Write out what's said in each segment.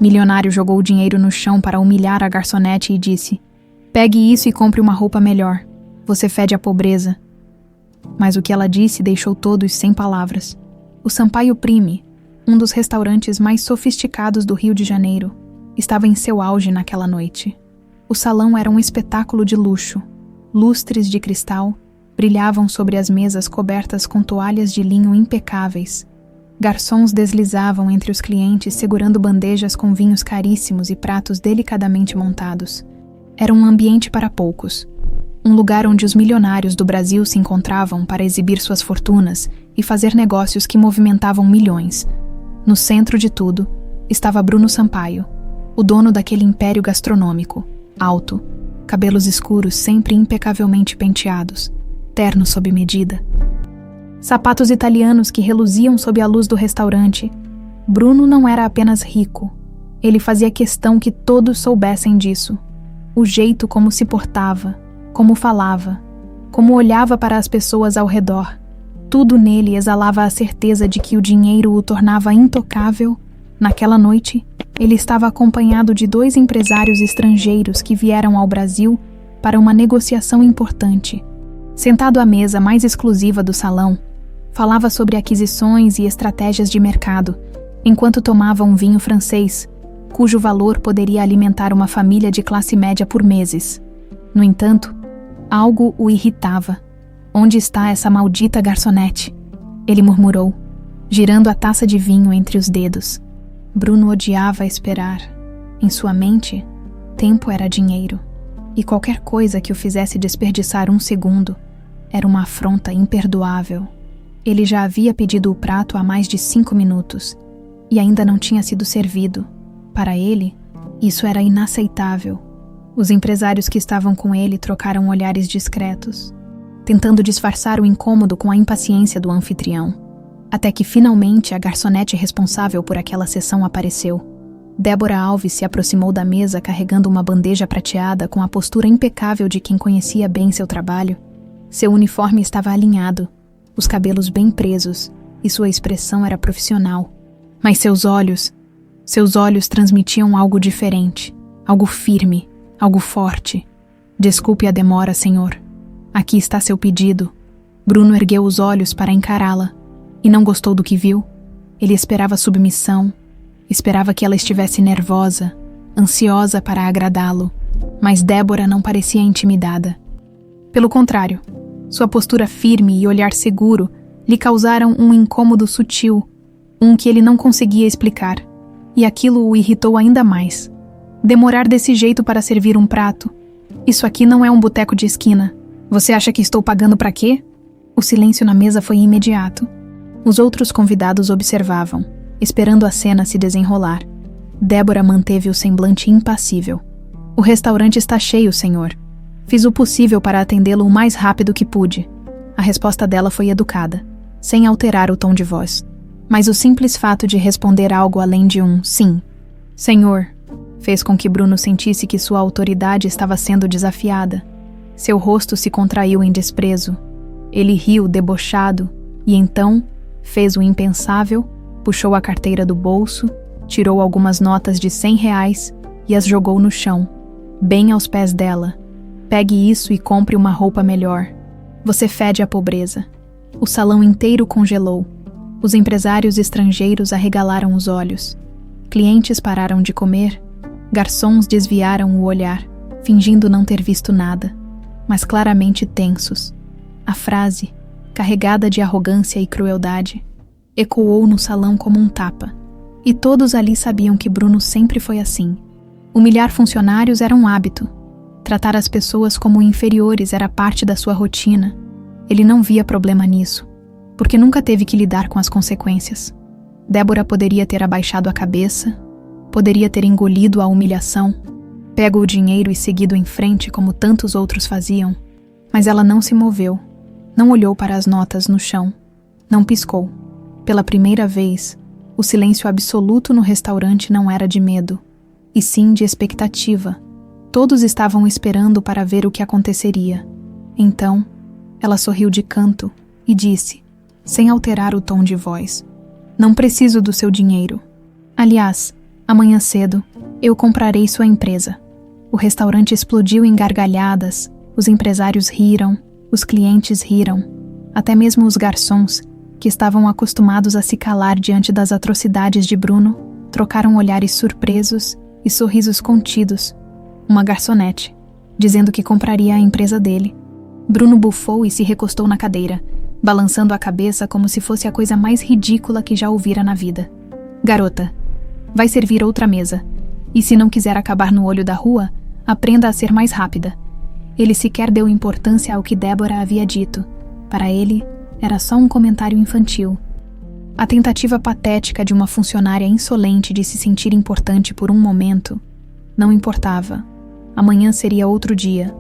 Milionário jogou o dinheiro no chão para humilhar a garçonete e disse: "Pegue isso e compre uma roupa melhor. Você fede a pobreza." Mas o que ela disse deixou todos sem palavras. O Sampaio Prime, um dos restaurantes mais sofisticados do Rio de Janeiro, estava em seu auge naquela noite. O salão era um espetáculo de luxo. Lustres de cristal brilhavam sobre as mesas cobertas com toalhas de linho impecáveis. Garçons deslizavam entre os clientes segurando bandejas com vinhos caríssimos e pratos delicadamente montados. Era um ambiente para poucos. Um lugar onde os milionários do Brasil se encontravam para exibir suas fortunas e fazer negócios que movimentavam milhões. No centro de tudo estava Bruno Sampaio, o dono daquele império gastronômico, alto, cabelos escuros sempre impecavelmente penteados, terno sob medida. Sapatos italianos que reluziam sob a luz do restaurante. Bruno não era apenas rico. Ele fazia questão que todos soubessem disso. O jeito como se portava, como falava, como olhava para as pessoas ao redor. Tudo nele exalava a certeza de que o dinheiro o tornava intocável. Naquela noite, ele estava acompanhado de 2 empresários estrangeiros que vieram ao Brasil para uma negociação importante. Sentado à mesa mais exclusiva do salão, falava sobre aquisições e estratégias de mercado, enquanto tomava um vinho francês, cujo valor poderia alimentar uma família de classe média por meses. No entanto, algo o irritava. "Onde está essa maldita garçonete?" ele murmurou, girando a taça de vinho entre os dedos. Bruno odiava esperar. Em sua mente, tempo era dinheiro, e qualquer coisa que o fizesse desperdiçar um segundo era uma afronta imperdoável. Ele já havia pedido o prato há mais de 5 minutos, e ainda não tinha sido servido. Para ele, isso era inaceitável. Os empresários que estavam com ele trocaram olhares discretos, tentando disfarçar o incômodo com a impaciência do anfitrião. Até que finalmente a garçonete responsável por aquela sessão apareceu. Débora Alves se aproximou da mesa carregando uma bandeja prateada com a postura impecável de quem conhecia bem seu trabalho. Seu uniforme estava alinhado, os cabelos bem presos, e sua expressão era profissional. Mas seus olhos transmitiam algo diferente, algo firme, algo forte. "Desculpe a demora, senhor. Aqui está seu pedido." Bruno ergueu os olhos para encará-la, e não gostou do que viu. Ele esperava submissão, esperava que ela estivesse nervosa, ansiosa para agradá-lo, mas Débora não parecia intimidada. Pelo contrário, sua postura firme e olhar seguro lhe causaram um incômodo sutil, um que ele não conseguia explicar, e aquilo o irritou ainda mais. Demorar desse jeito para servir um prato. "Isso aqui não é um boteco de esquina. Você acha que estou pagando para quê?" O silêncio na mesa foi imediato. Os outros convidados observavam, esperando a cena se desenrolar. Débora manteve o semblante impassível. "O restaurante está cheio, senhor. Fiz o possível para atendê-lo o mais rápido que pude." A resposta dela foi educada, sem alterar o tom de voz. Mas o simples fato de responder algo além de um "sim, senhor", fez com que Bruno sentisse que sua autoridade estava sendo desafiada. Seu rosto se contraiu em desprezo. Ele riu debochado e então fez o impensável, puxou a carteira do bolso, tirou algumas notas de R$100 e as jogou no chão, bem aos pés dela. "Pegue isso e compre uma roupa melhor. Você fede a pobreza." O salão inteiro congelou. Os empresários estrangeiros arregalaram os olhos. Clientes pararam de comer. Garçons desviaram o olhar, fingindo não ter visto nada, mas claramente tensos. A frase, carregada de arrogância e crueldade, ecoou no salão como um tapa, e todos ali sabiam que Bruno sempre foi assim. Humilhar funcionários era um hábito. Tratar as pessoas como inferiores era parte da sua rotina. Ele não via problema nisso, porque nunca teve que lidar com as consequências. Débora poderia ter abaixado a cabeça, poderia ter engolido a humilhação, pego o dinheiro e seguido em frente como tantos outros faziam, mas ela não se moveu, não olhou para as notas no chão, não piscou. Pela primeira vez, o silêncio absoluto no restaurante não era de medo, e sim de expectativa. Todos estavam esperando para ver o que aconteceria. Então, ela sorriu de canto e disse, sem alterar o tom de voz: "Não preciso do seu dinheiro. Aliás, Amanhã cedo, eu comprarei sua empresa. O restaurante explodiu em gargalhadas, os empresários riram, os clientes riram, até mesmo os garçons, que estavam acostumados a se calar diante das atrocidades de Bruno, trocaram olhares surpresos e sorrisos contidos. Uma garçonete, dizendo que compraria a empresa dele. Bruno bufou e se recostou na cadeira, balançando a cabeça como se fosse a coisa mais ridícula que já ouvira na vida. Garota, vai servir outra mesa, e se não quiser acabar no olho da rua, aprenda a ser mais rápida. Ele sequer deu importância ao que Débora havia dito. Para ele, era só um comentário infantil. A tentativa patética de uma funcionária insolente de se sentir importante por um momento não importava. Amanhã seria outro dia,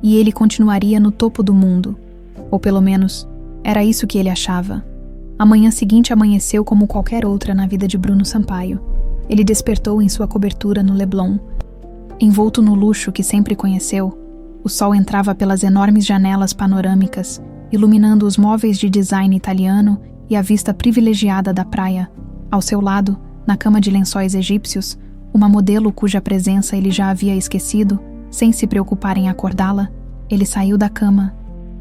e ele continuaria no topo do mundo. Ou pelo menos, era isso que ele achava. A manhã seguinte amanheceu como qualquer outra na vida de Bruno Sampaio. Ele despertou em sua cobertura no Leblon. Envolto no luxo que sempre conheceu, o sol entrava pelas enormes janelas panorâmicas, iluminando os móveis de design italiano e a vista privilegiada da praia. Ao seu lado, na cama de lençóis egípcios, uma modelo cuja presença ele já havia esquecido, sem se preocupar em acordá-la, ele saiu da cama,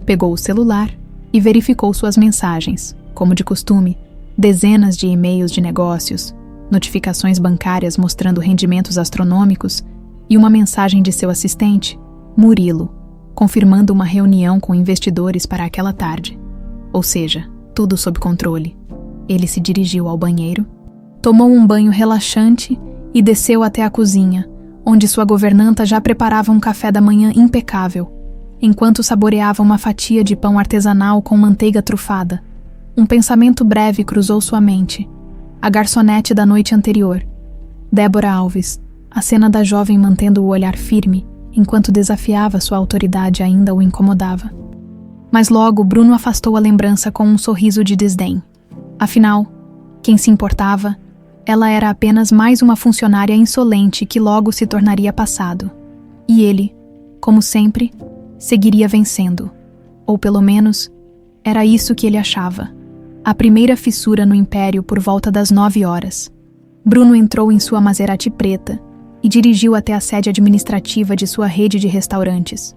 pegou o celular e verificou suas mensagens. Como de costume, dezenas de e-mails de negócios, notificações bancárias mostrando rendimentos astronômicos e uma mensagem de seu assistente, Murilo, confirmando uma reunião com investidores para aquela tarde. Ou seja, tudo sob controle. Ele se dirigiu ao banheiro, tomou um banho relaxante e desceu até a cozinha, onde sua governanta já preparava um café da manhã impecável, enquanto saboreava uma fatia de pão artesanal com manteiga trufada. Um pensamento breve cruzou sua mente. A garçonete da noite anterior. Débora Alves, a cena da jovem mantendo o olhar firme, enquanto desafiava sua autoridade ainda o incomodava. Mas logo Bruno afastou a lembrança com um sorriso de desdém. Afinal, quem se importava? Ela era apenas mais uma funcionária insolente que logo se tornaria passado. E ele, como sempre, seguiria vencendo. Ou pelo menos, era isso que ele achava. A primeira fissura no império por volta das 9 horas. Bruno entrou em sua Maserati preta e dirigiu até a sede administrativa de sua rede de restaurantes.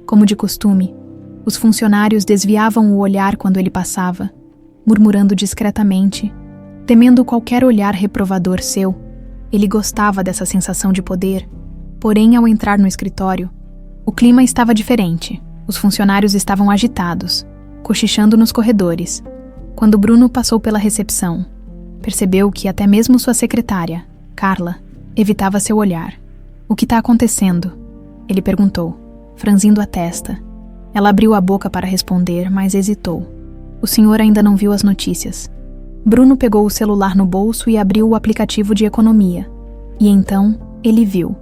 Como de costume, os funcionários desviavam o olhar quando ele passava, murmurando discretamente, temendo qualquer olhar reprovador seu. Ele gostava dessa sensação de poder, porém ao entrar no escritório, o clima estava diferente. Os funcionários estavam agitados, cochichando nos corredores. Quando Bruno passou pela recepção, percebeu que até mesmo sua secretária, Carla, evitava seu olhar. "O que está acontecendo?" ele perguntou, franzindo a testa. Ela abriu a boca para responder, mas hesitou. "O senhor ainda não viu as notícias." Bruno pegou o celular no bolso e abriu o aplicativo de economia. E então, ele viu.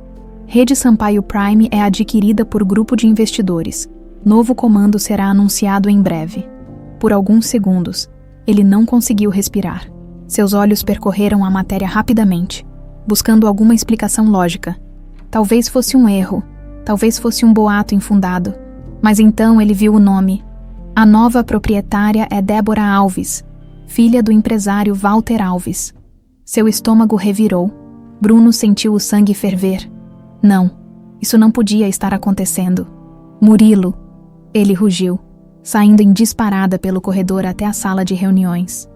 Rede Sampaio Prime é adquirida por grupo de investidores. Novo comando será anunciado em breve. Por alguns segundos, ele não conseguiu respirar. Seus olhos percorreram a matéria rapidamente, buscando alguma explicação lógica. Talvez fosse um erro, talvez fosse um boato infundado. Mas então ele viu o nome. A nova proprietária é Débora Alves, filha do empresário Walter Alves. Seu estômago revirou. Bruno sentiu o sangue ferver. Não, isso não podia estar acontecendo. Murilo, ele rugiu, saindo em disparada pelo corredor até a sala de reuniões.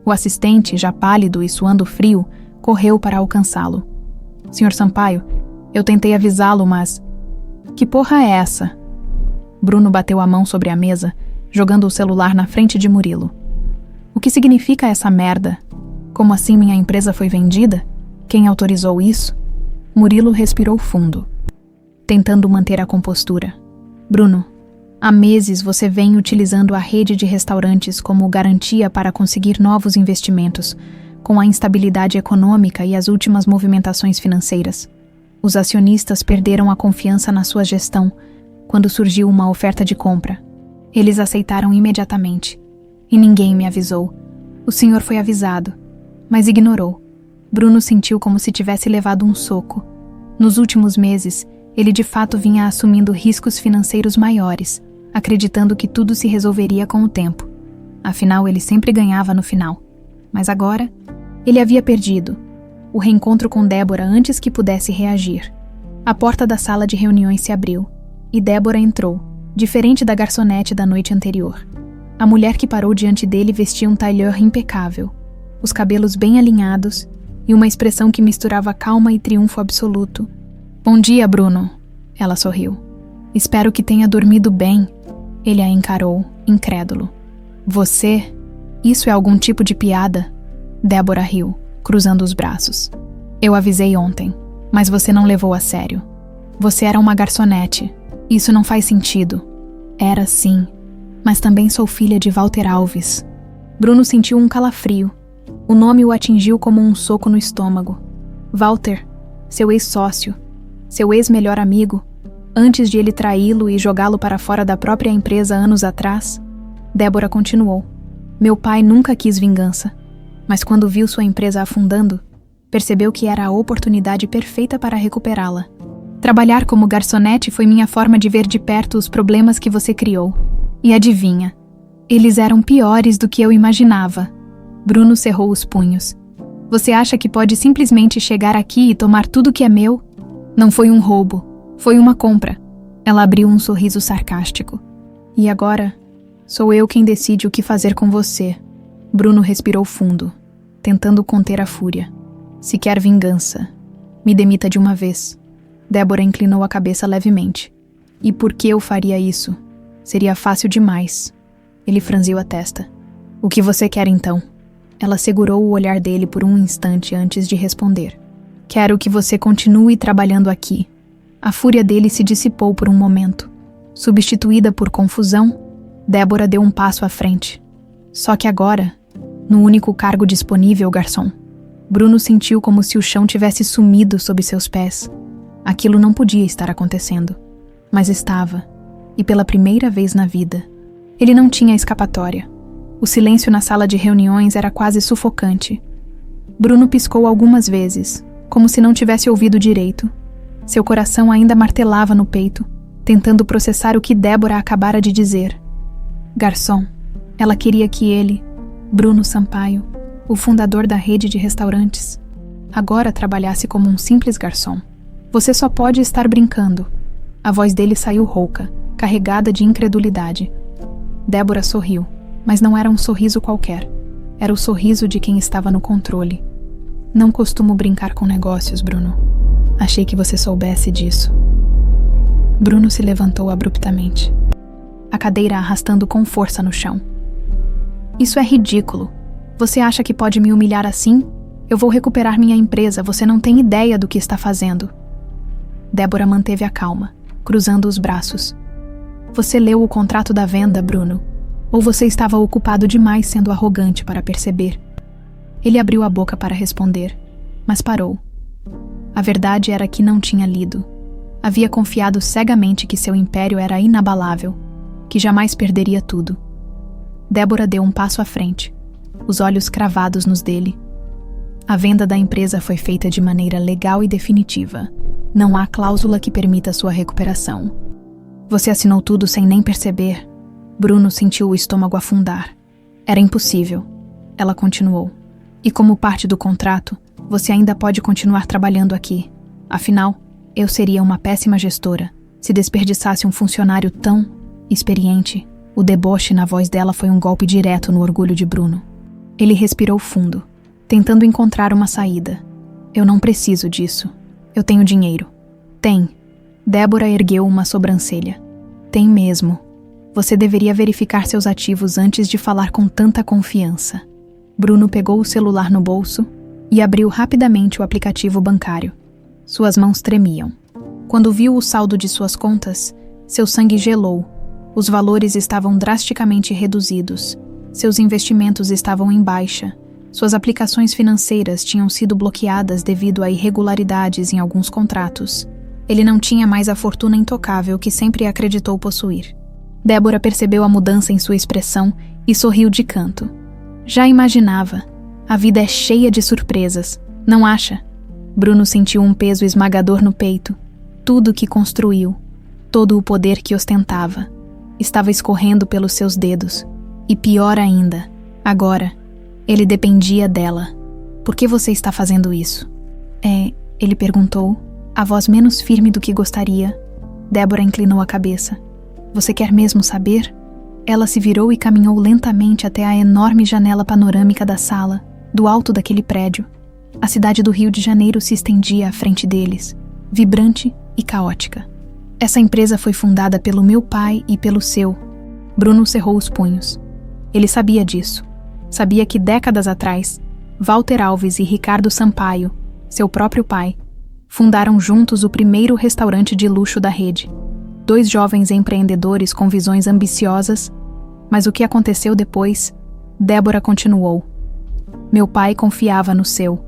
O assistente, já pálido e suando frio, correu para alcançá-lo. "Sr. Sampaio, eu tentei avisá-lo, mas..." "Que porra é essa?" Bruno bateu a mão sobre a mesa, jogando o celular na frente de Murilo. "O que significa essa merda? Como assim minha empresa foi vendida? Quem autorizou isso?" Murilo respirou fundo, tentando manter a compostura. "Bruno, há meses você vem utilizando a rede de restaurantes como garantia para conseguir novos investimentos, com a instabilidade econômica e as últimas movimentações financeiras. Os acionistas perderam a confiança na sua gestão quando surgiu uma oferta de compra. Eles aceitaram imediatamente. E ninguém me avisou. O senhor foi avisado, mas ignorou." Bruno sentiu como se tivesse levado um soco. Nos últimos meses, ele de fato vinha assumindo riscos financeiros maiores, acreditando que tudo se resolveria com o tempo. Afinal, ele sempre ganhava no final. Mas agora, ele havia perdido. o reencontro com Débora antes que pudesse reagir. A porta da sala de reuniões se abriu, e Débora entrou, diferente da garçonete da noite anterior. A mulher que parou diante dele vestia um tailleur impecável, os cabelos bem alinhados e uma expressão que misturava calma e triunfo absoluto. "Bom dia, Bruno", ela sorriu. "Espero que tenha dormido bem." Ele a encarou, incrédulo. "Você? Isso é algum tipo de piada?" Débora riu, cruzando os braços. "Eu avisei ontem, mas você não levou a sério. Você era uma garçonete. Isso não faz sentido." "Era sim, mas também sou filha de Walter Alves." Bruno sentiu um calafrio. O nome o atingiu como um soco no estômago. Walter, seu ex-sócio, seu ex-melhor amigo, antes de ele traí-lo e jogá-lo para fora da própria empresa anos atrás. Débora continuou. "Meu pai nunca quis vingança, mas quando viu sua empresa afundando, percebeu que era a oportunidade perfeita para recuperá-la. Trabalhar como garçonete foi minha forma de ver de perto os problemas que você criou. E adivinha, eles eram piores do que eu imaginava." Bruno cerrou os punhos. "Você acha que pode simplesmente chegar aqui e tomar tudo que é meu? Não foi um roubo, foi uma compra." Ela abriu um sorriso sarcástico. "E agora, sou eu quem decide o que fazer com você." Bruno respirou fundo, tentando conter a fúria. "Se quer vingança, me demita de uma vez." Débora inclinou a cabeça levemente. "E por que eu faria isso? Seria fácil demais." Ele franziu a testa. "O que você quer então?" Ela segurou o olhar dele por um instante antes de responder. "Quero que você continue trabalhando aqui." A fúria dele se dissipou por um momento. Substituída por confusão, Débora deu um passo à frente. Só que agora, no único cargo disponível, garçom. Bruno sentiu como se o chão tivesse sumido sob seus pés. Aquilo não podia estar acontecendo, mas estava, e pela primeira vez na vida. Ele não tinha escapatória. O silêncio na sala de reuniões era quase sufocante. Bruno piscou algumas vezes, como se não tivesse ouvido direito. Seu coração ainda martelava no peito, tentando processar o que Débora acabara de dizer. Garçom. Ela queria que ele, Bruno Sampaio, o fundador da rede de restaurantes, agora trabalhasse como um simples garçom. Você só pode estar brincando. A voz dele saiu rouca, carregada de incredulidade. Débora sorriu, mas não era um sorriso qualquer. Era o sorriso de quem estava no controle. Não costumo brincar com negócios, Bruno. Achei que você soubesse disso. Bruno se levantou abruptamente, a cadeira arrastando com força no chão. Isso é ridículo. Você acha que pode me humilhar assim? Eu vou recuperar minha empresa, você não tem ideia do que está fazendo. Débora manteve a calma, cruzando os braços. Você leu o contrato da venda, Bruno? Ou você estava ocupado demais sendo arrogante para perceber? Ele abriu a boca para responder, mas parou. A verdade era que não tinha lido. Havia confiado cegamente que seu império era inabalável, que jamais perderia tudo. Débora deu um passo à frente, os olhos cravados nos dele. A venda da empresa foi feita de maneira legal e definitiva. Não há cláusula que permita sua recuperação. Você assinou tudo sem nem perceber. Bruno sentiu o estômago afundar. Era impossível. Ela continuou. E como parte do contrato, você ainda pode continuar trabalhando aqui. Afinal, eu seria uma péssima gestora se desperdiçasse um funcionário tão experiente. O deboche na voz dela foi um golpe direto no orgulho de Bruno. Ele respirou fundo, tentando encontrar uma saída. Eu não preciso disso. Eu tenho dinheiro. Tem. Débora ergueu uma sobrancelha. Tem mesmo. Você deveria verificar seus ativos antes de falar com tanta confiança. Bruno pegou o celular no bolso e abriu rapidamente o aplicativo bancário. Suas mãos tremiam. Quando viu o saldo de suas contas, seu sangue gelou. Os valores estavam drasticamente reduzidos. Seus investimentos estavam em baixa. Suas aplicações financeiras tinham sido bloqueadas devido a irregularidades em alguns contratos. Ele não tinha mais a fortuna intocável que sempre acreditou possuir. Débora percebeu a mudança em sua expressão e sorriu de canto. Já imaginava. A vida é cheia de surpresas, não acha? Bruno sentiu um peso esmagador no peito. Tudo o que construiu, todo o poder que ostentava, estava escorrendo pelos seus dedos. E pior ainda, agora, ele dependia dela. Por que você está fazendo isso? Ele perguntou, a voz menos firme do que gostaria. Débora inclinou a cabeça. Você quer mesmo saber? Ela se virou e caminhou lentamente até a enorme janela panorâmica da sala, do alto daquele prédio. A cidade do Rio de Janeiro se estendia à frente deles, vibrante e caótica. Essa empresa foi fundada pelo meu pai e pelo seu. Bruno cerrou os punhos. Ele sabia disso. Sabia que décadas atrás, Walter Alves e Ricardo Sampaio, seu próprio pai, fundaram juntos o primeiro restaurante de luxo da rede. 2 jovens empreendedores com visões ambiciosas, mas o que aconteceu depois? Débora continuou. Meu pai confiava no seu.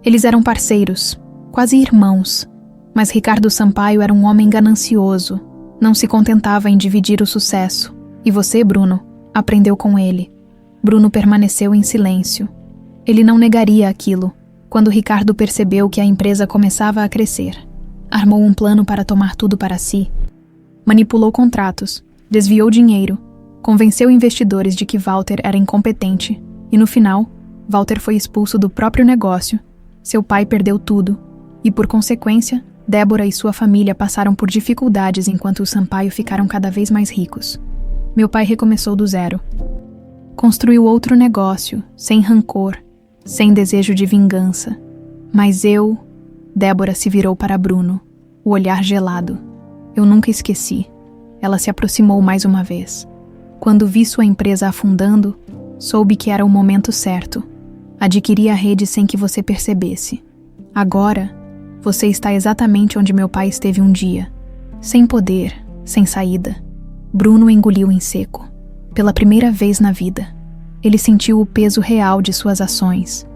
Eles eram parceiros, quase irmãos, mas Ricardo Sampaio era um homem ganancioso, não se contentava em dividir o sucesso, e você, Bruno, aprendeu com ele. Bruno permaneceu em silêncio. Ele não negaria aquilo. Quando Ricardo percebeu que a empresa começava a crescer, armou um plano para tomar tudo para si. Manipulou contratos, desviou dinheiro, convenceu investidores de que Walter era incompetente e, no final, Walter foi expulso do próprio negócio. Seu pai perdeu tudo e, por consequência, Débora e sua família passaram por dificuldades enquanto os Sampaio ficaram cada vez mais ricos. Meu pai recomeçou do zero. Construiu outro negócio, sem rancor, sem desejo de vingança. Mas eu... Débora se virou para Bruno, o olhar gelado. Eu nunca esqueci. Ela se aproximou mais uma vez. Quando vi sua empresa afundando, soube que era o momento certo. Adquiri a rede sem que você percebesse. Agora, você está exatamente onde meu pai esteve um dia. Sem poder, sem saída. Bruno engoliu em seco. Pela primeira vez na vida, ele sentiu o peso real de suas ações,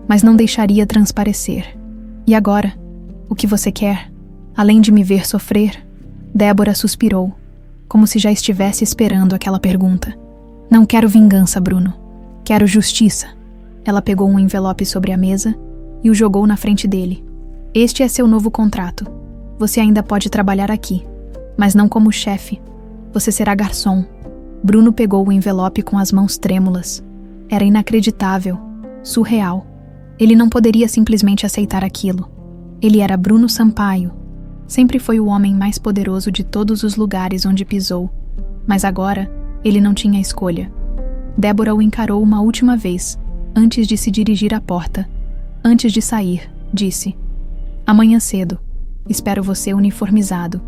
mas não deixaria transparecer. E agora? O que você quer? Além de me ver sofrer? Débora suspirou, como se já estivesse esperando aquela pergunta. Não quero vingança, Bruno. Quero justiça. Ela pegou um envelope sobre a mesa e o jogou na frente dele. Este é seu novo contrato. Você ainda pode trabalhar aqui, mas não como chefe. Você será garçom. Bruno pegou o envelope com as mãos trêmulas. Era inacreditável, surreal. Ele não poderia simplesmente aceitar aquilo. Ele era Bruno Sampaio. Sempre foi o homem mais poderoso de todos os lugares onde pisou. Mas agora, ele não tinha escolha. Débora o encarou uma última vez, antes de se dirigir à porta. Antes de sair, disse: amanhã cedo. Espero você uniformizado.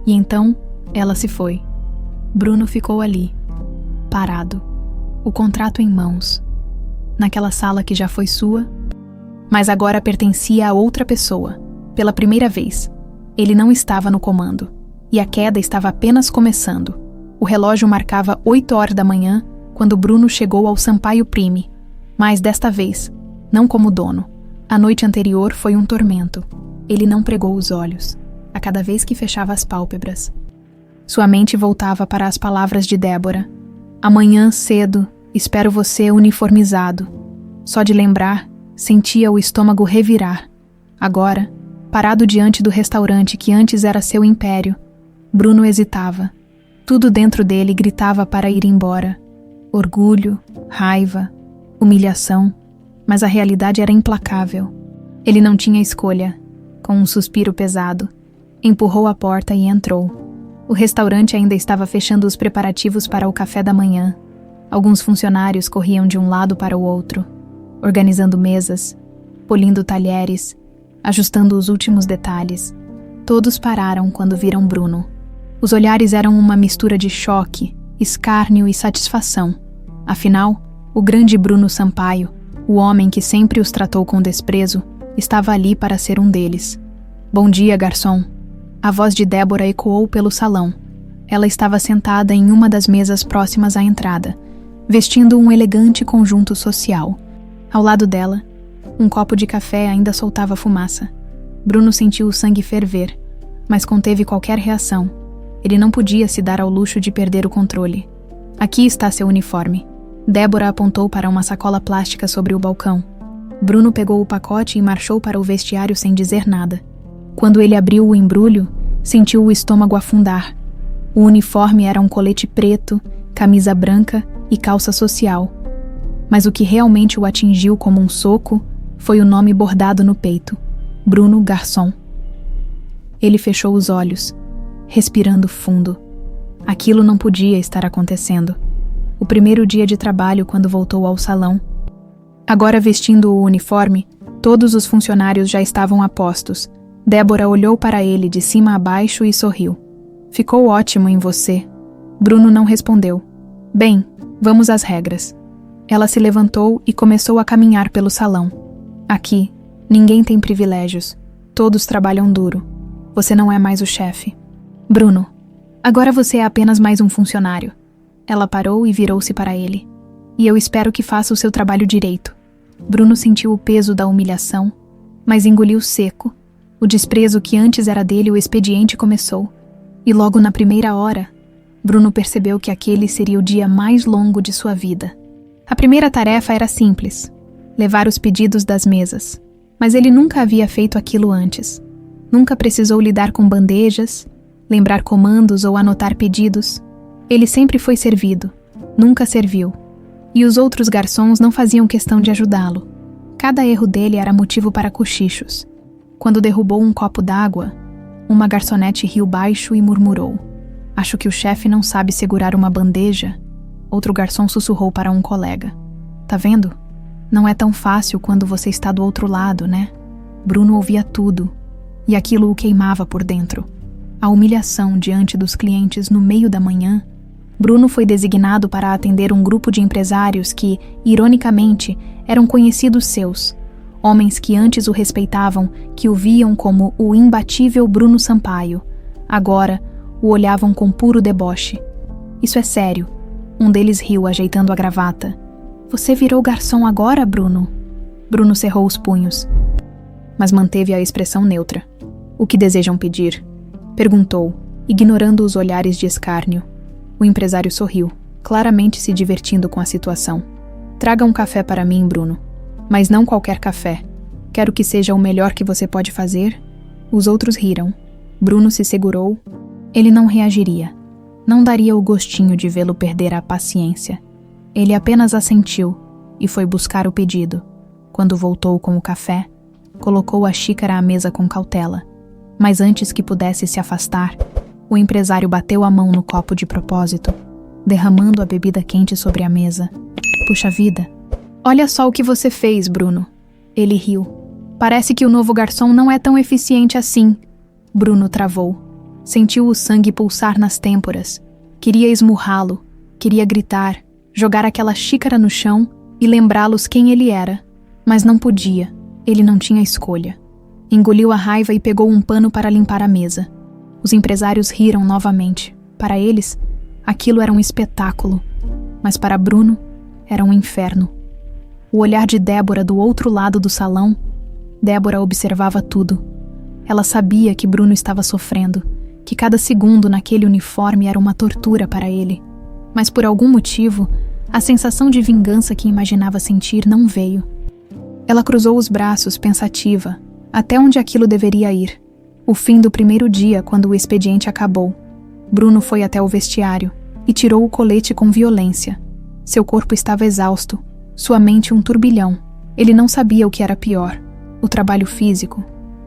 E então, ela se foi. Bruno ficou ali, parado, o contrato em mãos, naquela sala que já foi sua, mas agora pertencia a outra pessoa. Pela primeira vez, ele não estava no comando, e a queda estava apenas começando. O relógio marcava 8 horas da manhã quando Bruno chegou ao Sampaio Prime, mas desta vez, não como dono. A noite anterior foi um tormento. Ele não pregou os olhos, a cada vez que fechava as pálpebras. Sua mente voltava para as palavras de Débora. Amanhã cedo, espero você uniformizado. Só de lembrar, sentia o estômago revirar. Agora, parado diante do restaurante que antes era seu império, Bruno hesitava. Tudo dentro dele gritava para ir embora. Orgulho, raiva, humilhação, mas a realidade era implacável. Ele não tinha escolha. Com um suspiro pesado, empurrou a porta e entrou. O restaurante ainda estava fechando os preparativos para o café da manhã. Alguns funcionários corriam de um lado para o outro, organizando mesas, polindo talheres, ajustando os últimos detalhes. Todos pararam quando viram Bruno. Os olhares eram uma mistura de choque, escárnio e satisfação. Afinal, o grande Bruno Sampaio, o homem que sempre os tratou com desprezo, estava ali para ser um deles. Bom dia, garçom. A voz de Débora ecoou pelo salão. Ela estava sentada em uma das mesas próximas à entrada, vestindo um elegante conjunto social. Ao lado dela, um copo de café ainda soltava fumaça. Bruno sentiu o sangue ferver, mas conteve qualquer reação. Ele não podia se dar ao luxo de perder o controle. Aqui está seu uniforme. Débora apontou para uma sacola plástica sobre o balcão. Bruno pegou o pacote e marchou para o vestiário sem dizer nada. Quando ele abriu o embrulho, sentiu o estômago afundar. O uniforme era um colete preto, camisa branca e calça social. Mas o que realmente o atingiu como um soco foi o nome bordado no peito: Bruno, garçom. Ele fechou os olhos, respirando fundo. Aquilo não podia estar acontecendo. O primeiro dia de trabalho quando voltou ao salão. Agora vestindo o uniforme, todos os funcionários já estavam a postos. Débora olhou para ele de cima a baixo e sorriu. Ficou ótimo em você. Bruno não respondeu. Bem, vamos às regras. Ela se levantou e começou a caminhar pelo salão. Aqui, ninguém tem privilégios. Todos trabalham duro. Você não é mais o chefe. Bruno, agora você é apenas mais um funcionário. Ela parou e virou-se para ele. E eu espero que faça o seu trabalho direito. Bruno sentiu o peso da humilhação, mas engoliu seco. O desprezo que antes era dele, o expediente começou. E logo na primeira hora, Bruno percebeu que aquele seria o dia mais longo de sua vida. A primeira tarefa era simples, levar os pedidos das mesas. Mas ele nunca havia feito aquilo antes. Nunca precisou lidar com bandejas, lembrar comandos ou anotar pedidos. Ele sempre foi servido, nunca serviu. E os outros garçons não faziam questão de ajudá-lo. Cada erro dele era motivo para cochichos. Quando derrubou um copo d'água, uma garçonete riu baixo e murmurou: "Acho que o chefe não sabe segurar uma bandeja." Outro garçom sussurrou para um colega: "Tá vendo? Não é tão fácil quando você está do outro lado, né?" Bruno ouvia tudo, e aquilo o queimava por dentro. A humilhação diante dos clientes no meio da manhã. Bruno foi designado para atender um grupo de empresários que, ironicamente, eram conhecidos seus. Homens que antes o respeitavam, que o viam como o imbatível Bruno Sampaio. Agora, o olhavam com puro deboche. "Isso é sério." Um deles riu, ajeitando a gravata. "Você virou garçom agora, Bruno?" Bruno cerrou os punhos, mas manteve a expressão neutra. "O que desejam pedir?" perguntou, ignorando os olhares de escárnio. O empresário sorriu, claramente se divertindo com a situação. "Traga um café para mim, Bruno. Mas não qualquer café. Quero que seja o melhor que você pode fazer." Os outros riram. Bruno se segurou. Ele não reagiria. Não daria o gostinho de vê-lo perder a paciência. Ele apenas assentiu e foi buscar o pedido. Quando voltou com o café, colocou a xícara à mesa com cautela. Mas antes que pudesse se afastar, o empresário bateu a mão no copo de propósito, derramando a bebida quente sobre a mesa. "Puxa vida! Olha só o que você fez, Bruno." Ele riu. "Parece que o novo garçom não é tão eficiente assim." Bruno travou. Sentiu o sangue pulsar nas têmporas. Queria esmurrá-lo, queria gritar, jogar aquela xícara no chão e lembrá-los quem ele era. Mas não podia, ele não tinha escolha. Engoliu a raiva e pegou um pano para limpar a mesa. Os empresários riram novamente. Para eles, aquilo era um espetáculo. Mas para Bruno, era um inferno. O olhar de Débora do outro lado do salão. Débora observava tudo. Ela sabia que Bruno estava sofrendo, que cada segundo naquele uniforme era uma tortura para ele. Mas por algum motivo, a sensação de vingança que imaginava sentir não veio. Ela cruzou os braços, pensativa, até onde aquilo deveria ir. O fim do primeiro dia, quando o expediente acabou. Bruno foi até o vestiário e tirou o colete com violência. Seu corpo estava exausto, sua mente um turbilhão. Ele não sabia o que era pior: o trabalho físico,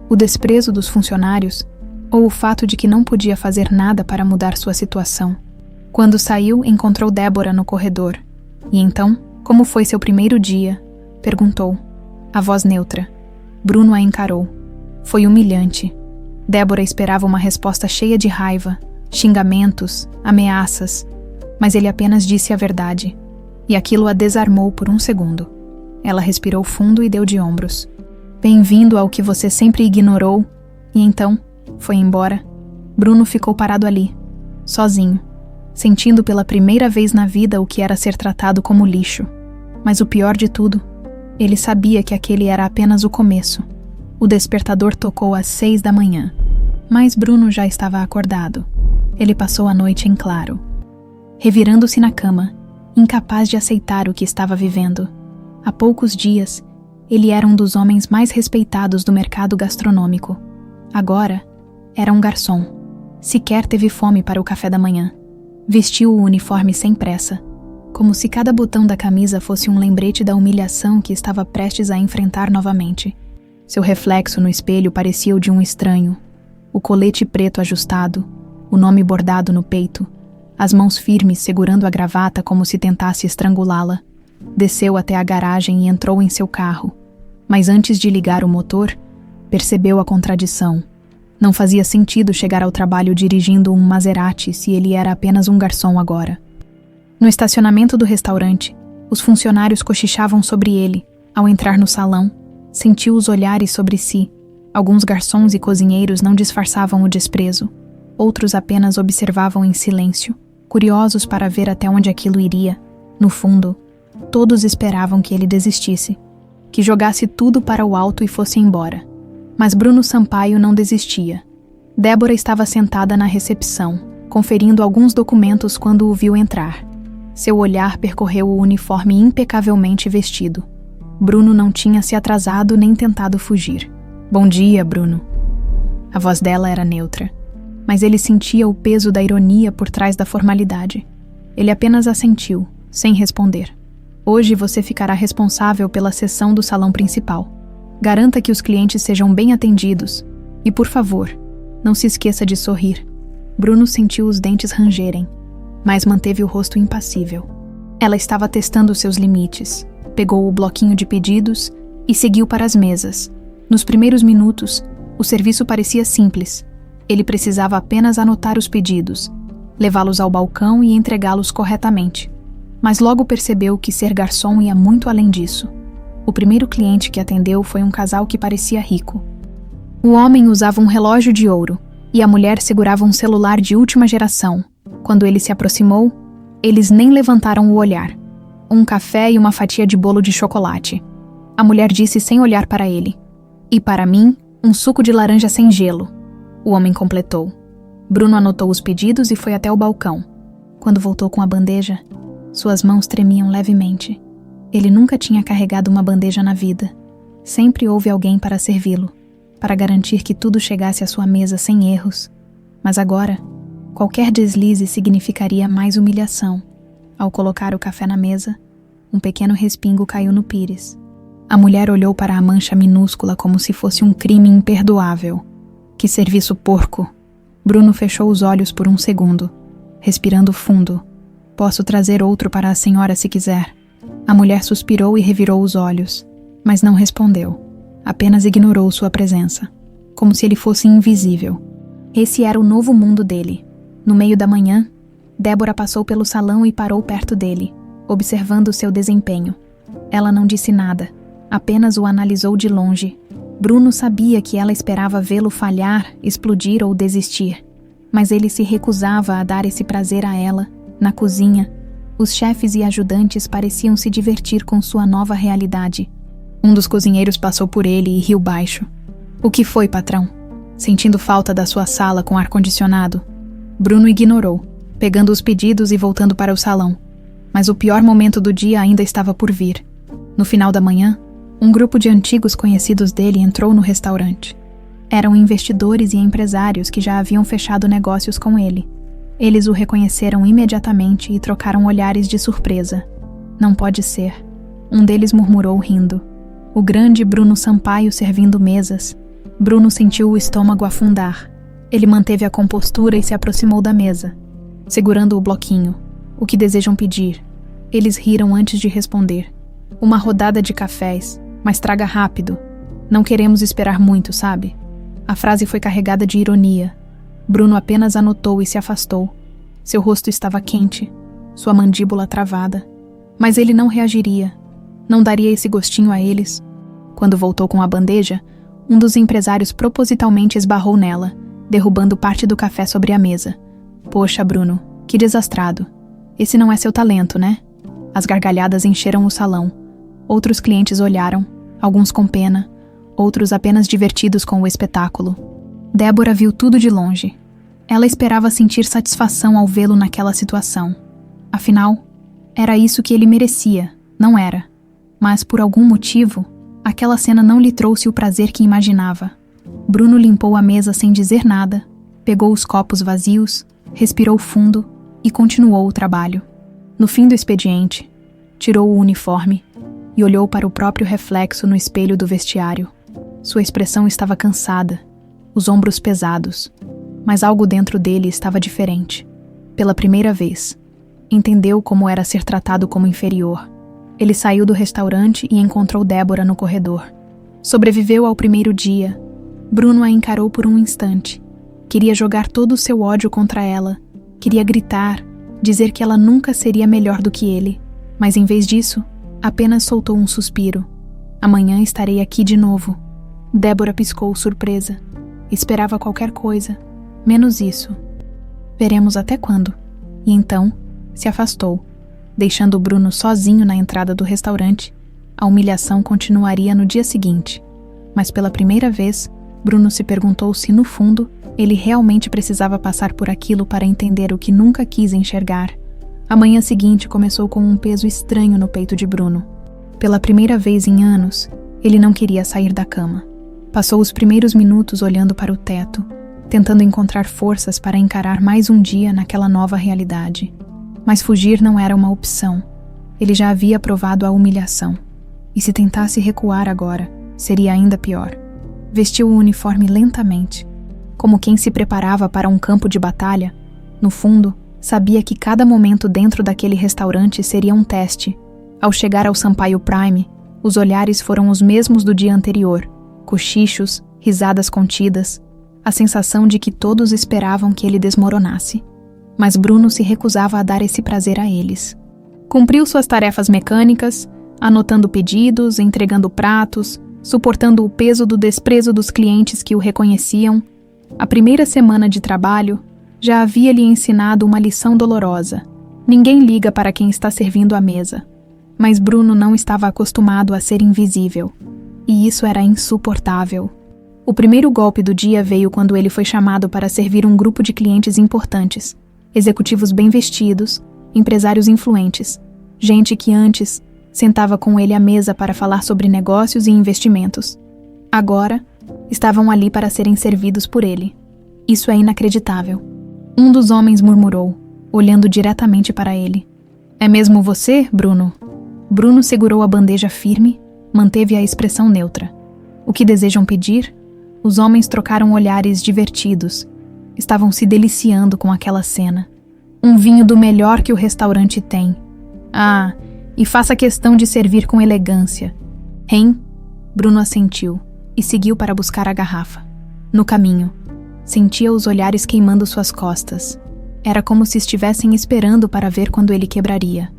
o desprezo dos funcionários, ou o fato de que não podia fazer nada para mudar sua situação. Quando saiu, encontrou Débora no corredor. E então, como foi seu primeiro dia? Perguntou. A voz neutra. Bruno a encarou. Foi humilhante. Débora esperava uma resposta cheia de raiva, xingamentos, ameaças, mas ele apenas disse a verdade. E aquilo a desarmou por um segundo. Ela respirou fundo e deu de ombros. "Bem-vindo ao que você sempre ignorou." E então, foi embora. Bruno ficou parado ali, sozinho, sentindo pela primeira vez na vida o que era ser tratado como lixo. Mas o pior de tudo, ele sabia que aquele era apenas o começo. O despertador tocou às 6 da manhã, mas Bruno já estava acordado. Ele passou a noite em claro, revirando-se na cama, incapaz de aceitar o que estava vivendo. Há poucos dias, ele era um dos homens mais respeitados do mercado gastronômico. Agora, era um garçom. Sequer teve fome para o café da manhã. Vestiu o uniforme sem pressa, como se cada botão da camisa fosse um lembrete da humilhação que estava prestes a enfrentar novamente. Seu reflexo no espelho parecia o de um estranho. O colete preto ajustado, o nome bordado no peito, as mãos firmes segurando a gravata como se tentasse estrangulá-la. Desceu até a garagem e entrou em seu carro. Mas antes de ligar o motor, percebeu a contradição. Não fazia sentido chegar ao trabalho dirigindo um Maserati se ele era apenas um garçom agora. No estacionamento do restaurante, os funcionários cochichavam sobre ele. Ao entrar no salão, sentiu os olhares sobre si. Alguns garçons e cozinheiros não disfarçavam o desprezo. Outros apenas observavam em silêncio, curiosos para ver até onde aquilo iria. No fundo, todos esperavam que ele desistisse, que jogasse tudo para o alto e fosse embora. Mas Bruno Sampaio não desistia. Débora estava sentada na recepção, conferindo alguns documentos quando o viu entrar. Seu olhar percorreu o uniforme impecavelmente vestido. Bruno não tinha se atrasado nem tentado fugir. Bom dia, Bruno. A voz dela era neutra, mas ele sentia o peso da ironia por trás da formalidade. Ele apenas assentiu, sem responder. Hoje você ficará responsável pela seção do salão principal. Garanta que os clientes sejam bem atendidos. E, por favor, não se esqueça de sorrir. Bruno sentiu os dentes rangerem, mas manteve o rosto impassível. Ela estava testando seus limites. Pegou o bloquinho de pedidos e seguiu para as mesas. Nos primeiros minutos, o serviço parecia simples. Ele precisava apenas anotar os pedidos, levá-los ao balcão e entregá-los corretamente. Mas logo percebeu que ser garçom ia muito além disso. O primeiro cliente que atendeu foi um casal que parecia rico. O homem usava um relógio de ouro e a mulher segurava um celular de última geração. Quando ele se aproximou, eles nem levantaram o olhar. Um café e uma fatia de bolo de chocolate. A mulher disse sem olhar para ele. E para mim, um suco de laranja sem gelo. O homem completou. Bruno anotou os pedidos e foi até o balcão. Quando voltou com a bandeja, suas mãos tremiam levemente. Ele nunca tinha carregado uma bandeja na vida. Sempre houve alguém para servi-lo, para garantir que tudo chegasse à sua mesa sem erros. Mas agora, qualquer deslize significaria mais humilhação. Ao colocar o café na mesa, um pequeno respingo caiu no pires. A mulher olhou para a mancha minúscula como se fosse um crime imperdoável. Que serviço porco! Bruno fechou os olhos por um segundo, respirando fundo. Posso trazer outro para a senhora se quiser. A mulher suspirou e revirou os olhos, mas não respondeu. Apenas ignorou sua presença, como se ele fosse invisível. Esse era o novo mundo dele. No meio da manhã, Débora passou pelo salão e parou perto dele, observando seu desempenho. Ela não disse nada, apenas o analisou de longe. Bruno sabia que ela esperava vê-lo falhar, explodir ou desistir, mas ele se recusava a dar esse prazer a ela. Na cozinha, os chefes e ajudantes pareciam se divertir com sua nova realidade. Um dos cozinheiros passou por ele e riu baixo. O que foi, patrão? Sentindo falta da sua sala com ar-condicionado? Bruno ignorou, pegando os pedidos e voltando para o salão. Mas o pior momento do dia ainda estava por vir. No final da manhã, um grupo de antigos conhecidos dele entrou no restaurante. Eram investidores e empresários que já haviam fechado negócios com ele. Eles o reconheceram imediatamente e trocaram olhares de surpresa. Não pode ser. Um deles murmurou rindo. O grande Bruno Sampaio servindo mesas. Bruno sentiu o estômago afundar. Ele manteve a compostura e se aproximou da mesa, segurando o bloquinho. O que desejam pedir? Eles riram antes de responder. Uma rodada de cafés, mas traga rápido. Não queremos esperar muito, sabe? A frase foi carregada de ironia. Bruno apenas anotou e se afastou. Seu rosto estava quente, sua mandíbula travada. Mas ele não reagiria. Não daria esse gostinho a eles. Quando voltou com a bandeja, um dos empresários propositalmente esbarrou nela, derrubando parte do café sobre a mesa. Poxa, Bruno, que desastrado. Esse não é seu talento, né? As gargalhadas encheram o salão. Outros clientes olharam, alguns com pena, outros apenas divertidos com o espetáculo. Débora viu tudo de longe. Ela esperava sentir satisfação ao vê-lo naquela situação. Afinal, era isso que ele merecia, não era? Mas, por algum motivo, aquela cena não lhe trouxe o prazer que imaginava. Bruno limpou a mesa sem dizer nada, pegou os copos vazios, respirou fundo e continuou o trabalho. No fim do expediente, tirou o uniforme e olhou para o próprio reflexo no espelho do vestiário. Sua expressão estava cansada, os ombros pesados, mas algo dentro dele estava diferente. Pela primeira vez, entendeu como era ser tratado como inferior. Ele saiu do restaurante e encontrou Débora no corredor. Sobreviveu ao primeiro dia. Bruno a encarou por um instante. Queria jogar todo o seu ódio contra ela. Queria gritar, dizer que ela nunca seria melhor do que ele. Mas em vez disso, apenas soltou um suspiro. Amanhã estarei aqui de novo. Débora piscou surpresa. Esperava qualquer coisa, menos isso. Veremos até quando. E então, se afastou, deixando Bruno sozinho na entrada do restaurante. A humilhação continuaria no dia seguinte. Mas pela primeira vez, Bruno se perguntou se, no fundo, ele realmente precisava passar por aquilo para entender o que nunca quis enxergar. A manhã seguinte começou com um peso estranho no peito de Bruno. Pela primeira vez em anos, ele não queria sair da cama. Passou os primeiros minutos olhando para o teto, tentando encontrar forças para encarar mais um dia naquela nova realidade. Mas fugir não era uma opção. Ele já havia provado a humilhação. E se tentasse recuar agora, seria ainda pior. Vestiu o uniforme lentamente, como quem se preparava para um campo de batalha. No fundo, sabia que cada momento dentro daquele restaurante seria um teste. Ao chegar ao Sampaio Prime, os olhares foram os mesmos do dia anterior. Cochichos, risadas contidas, a sensação de que todos esperavam que ele desmoronasse. Mas Bruno se recusava a dar esse prazer a eles. Cumpriu suas tarefas mecânicas, anotando pedidos, entregando pratos, suportando o peso do desprezo dos clientes que o reconheciam. A primeira semana de trabalho já havia lhe ensinado uma lição dolorosa. Ninguém liga para quem está servindo à mesa. Mas Bruno não estava acostumado a ser invisível. E isso era insuportável. O primeiro golpe do dia veio quando ele foi chamado para servir um grupo de clientes importantes, executivos bem vestidos, empresários influentes, gente que antes sentava com ele à mesa para falar sobre negócios e investimentos. Agora, estavam ali para serem servidos por ele. Isso é inacreditável. Um dos homens murmurou, olhando diretamente para ele. É mesmo você, Bruno? Bruno segurou a bandeja firme, manteve a expressão neutra. O que desejam pedir? Os homens trocaram olhares divertidos. Estavam se deliciando com aquela cena. Um vinho do melhor que o restaurante tem. Ah, e faça questão de servir com elegância. Hein? Bruno assentiu e seguiu para buscar a garrafa. No caminho, sentia os olhares queimando suas costas. Era como se estivessem esperando para ver quando ele quebraria.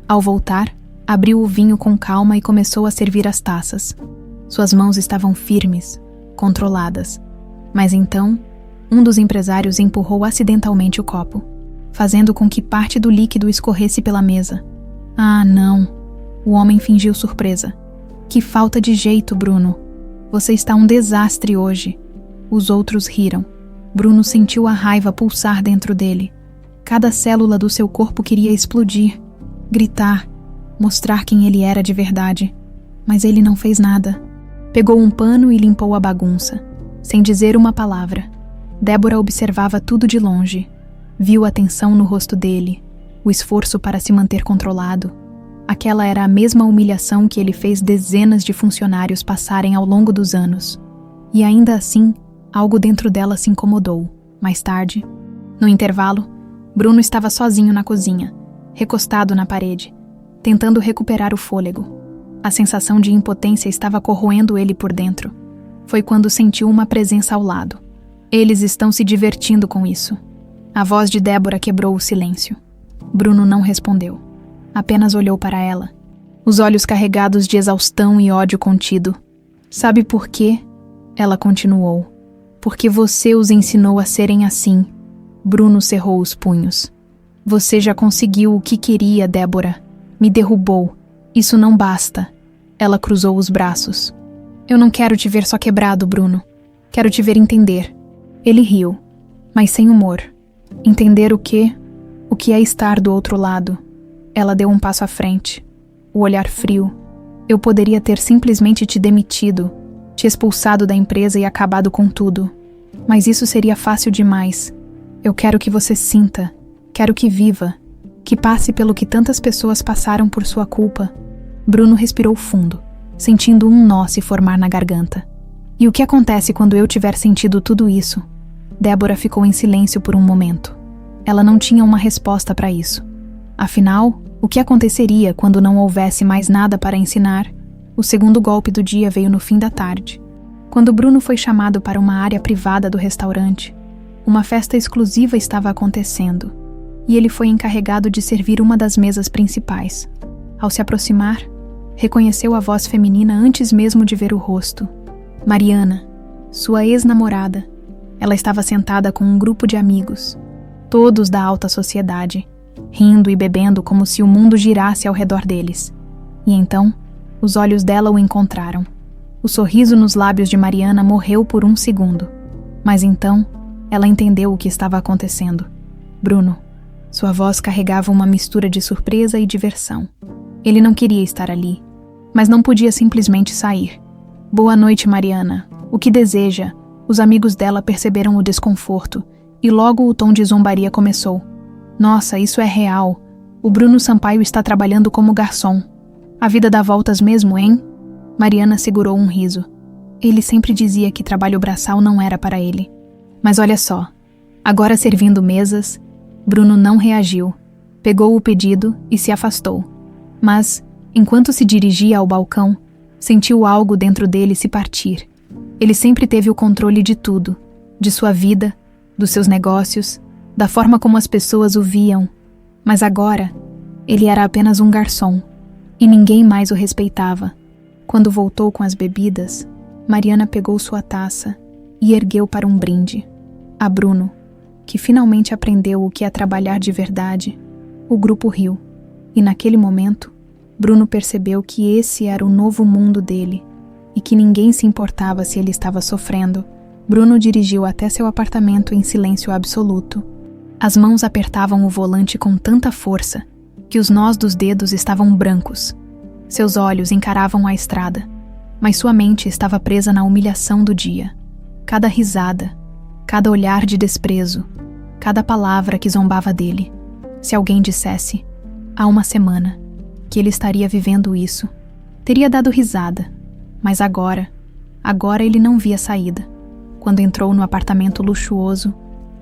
Ao voltar, abriu o vinho com calma e começou a servir as taças. Suas mãos estavam firmes, controladas. Mas então, um dos empresários empurrou acidentalmente o copo, fazendo com que parte do líquido escorresse pela mesa. Ah, não! O homem fingiu surpresa. Que falta de jeito, Bruno! Você está um desastre hoje. Os outros riram. Bruno sentiu a raiva pulsar dentro dele. Cada célula do seu corpo queria explodir, gritar, mostrar quem ele era de verdade. Mas ele não fez nada. Pegou um pano e limpou a bagunça, sem dizer uma palavra. Débora observava tudo de longe. Viu a tensão no rosto dele, o esforço para se manter controlado. Aquela era a mesma humilhação que ele fez dezenas de funcionários passarem ao longo dos anos. E ainda assim, algo dentro dela se incomodou. Mais tarde, no intervalo, Bruno estava sozinho na cozinha, recostado na parede, tentando recuperar o fôlego. A sensação de impotência estava corroendo ele por dentro. Foi quando sentiu uma presença ao lado. Eles estão se divertindo com isso. A voz de Débora quebrou o silêncio. Bruno não respondeu. Apenas olhou para ela, os olhos carregados de exaustão e ódio contido. Sabe por quê? Ela continuou. Porque você os ensinou a serem assim. Bruno cerrou os punhos. Você já conseguiu o que queria, Débora. Me derrubou. Isso não basta. Ela cruzou os braços. Eu não quero te ver só quebrado, Bruno. Quero te ver entender. Ele riu, mas sem humor. Entender o quê? O que é estar do outro lado? Ela deu um passo à frente. O olhar frio. Eu poderia ter simplesmente te demitido, te expulsado da empresa e acabado com tudo. Mas isso seria fácil demais. Eu quero que você sinta. Quero que viva. Que passe pelo que tantas pessoas passaram por sua culpa. Bruno respirou fundo, sentindo um nó se formar na garganta. E o que acontece quando eu tiver sentido tudo isso? Débora ficou em silêncio por um momento. Ela não tinha uma resposta para isso. Afinal, o que aconteceria quando não houvesse mais nada para ensinar? O segundo golpe do dia veio no fim da tarde, quando Bruno foi chamado para uma área privada do restaurante. Uma festa exclusiva estava acontecendo, e ele foi encarregado de servir uma das mesas principais. Ao se aproximar, reconheceu a voz feminina antes mesmo de ver o rosto. Mariana, sua ex-namorada. Ela estava sentada com um grupo de amigos, todos da alta sociedade, rindo e bebendo como se o mundo girasse ao redor deles. E então, os olhos dela o encontraram. O sorriso nos lábios de Mariana morreu por um segundo. Mas então, ela entendeu o que estava acontecendo. Bruno. Sua voz carregava uma mistura de surpresa e diversão. Ele não queria estar ali, mas não podia simplesmente sair. Boa noite, Mariana. O que deseja? Os amigos dela perceberam o desconforto, e logo o tom de zombaria começou. Nossa, isso é real. O Bruno Sampaio está trabalhando como garçom. A vida dá voltas mesmo, hein? Mariana segurou um riso. Ele sempre dizia que trabalho braçal não era para ele. Mas olha só, agora servindo mesas, Bruno não reagiu. Pegou o pedido e se afastou. Mas, enquanto se dirigia ao balcão, sentiu algo dentro dele se partir. Ele sempre teve o controle de tudo, de sua vida, dos seus negócios, da forma como as pessoas o viam. Mas agora, ele era apenas um garçom, e ninguém mais o respeitava. Quando voltou com as bebidas, Mariana pegou sua taça e ergueu para um brinde. A Bruno, que finalmente aprendeu o que é trabalhar de verdade. O grupo riu, e naquele momento, Bruno percebeu que esse era o novo mundo dele, e que ninguém se importava se ele estava sofrendo. Bruno dirigiu até seu apartamento em silêncio absoluto. As mãos apertavam o volante com tanta força que os nós dos dedos estavam brancos. Seus olhos encaravam a estrada, mas sua mente estava presa na humilhação do dia. Cada risada, cada olhar de desprezo, cada palavra que zombava dele. Se alguém dissesse, há uma semana, que ele estaria vivendo isso, teria dado risada. Mas agora ele não via saída. Quando entrou no apartamento luxuoso,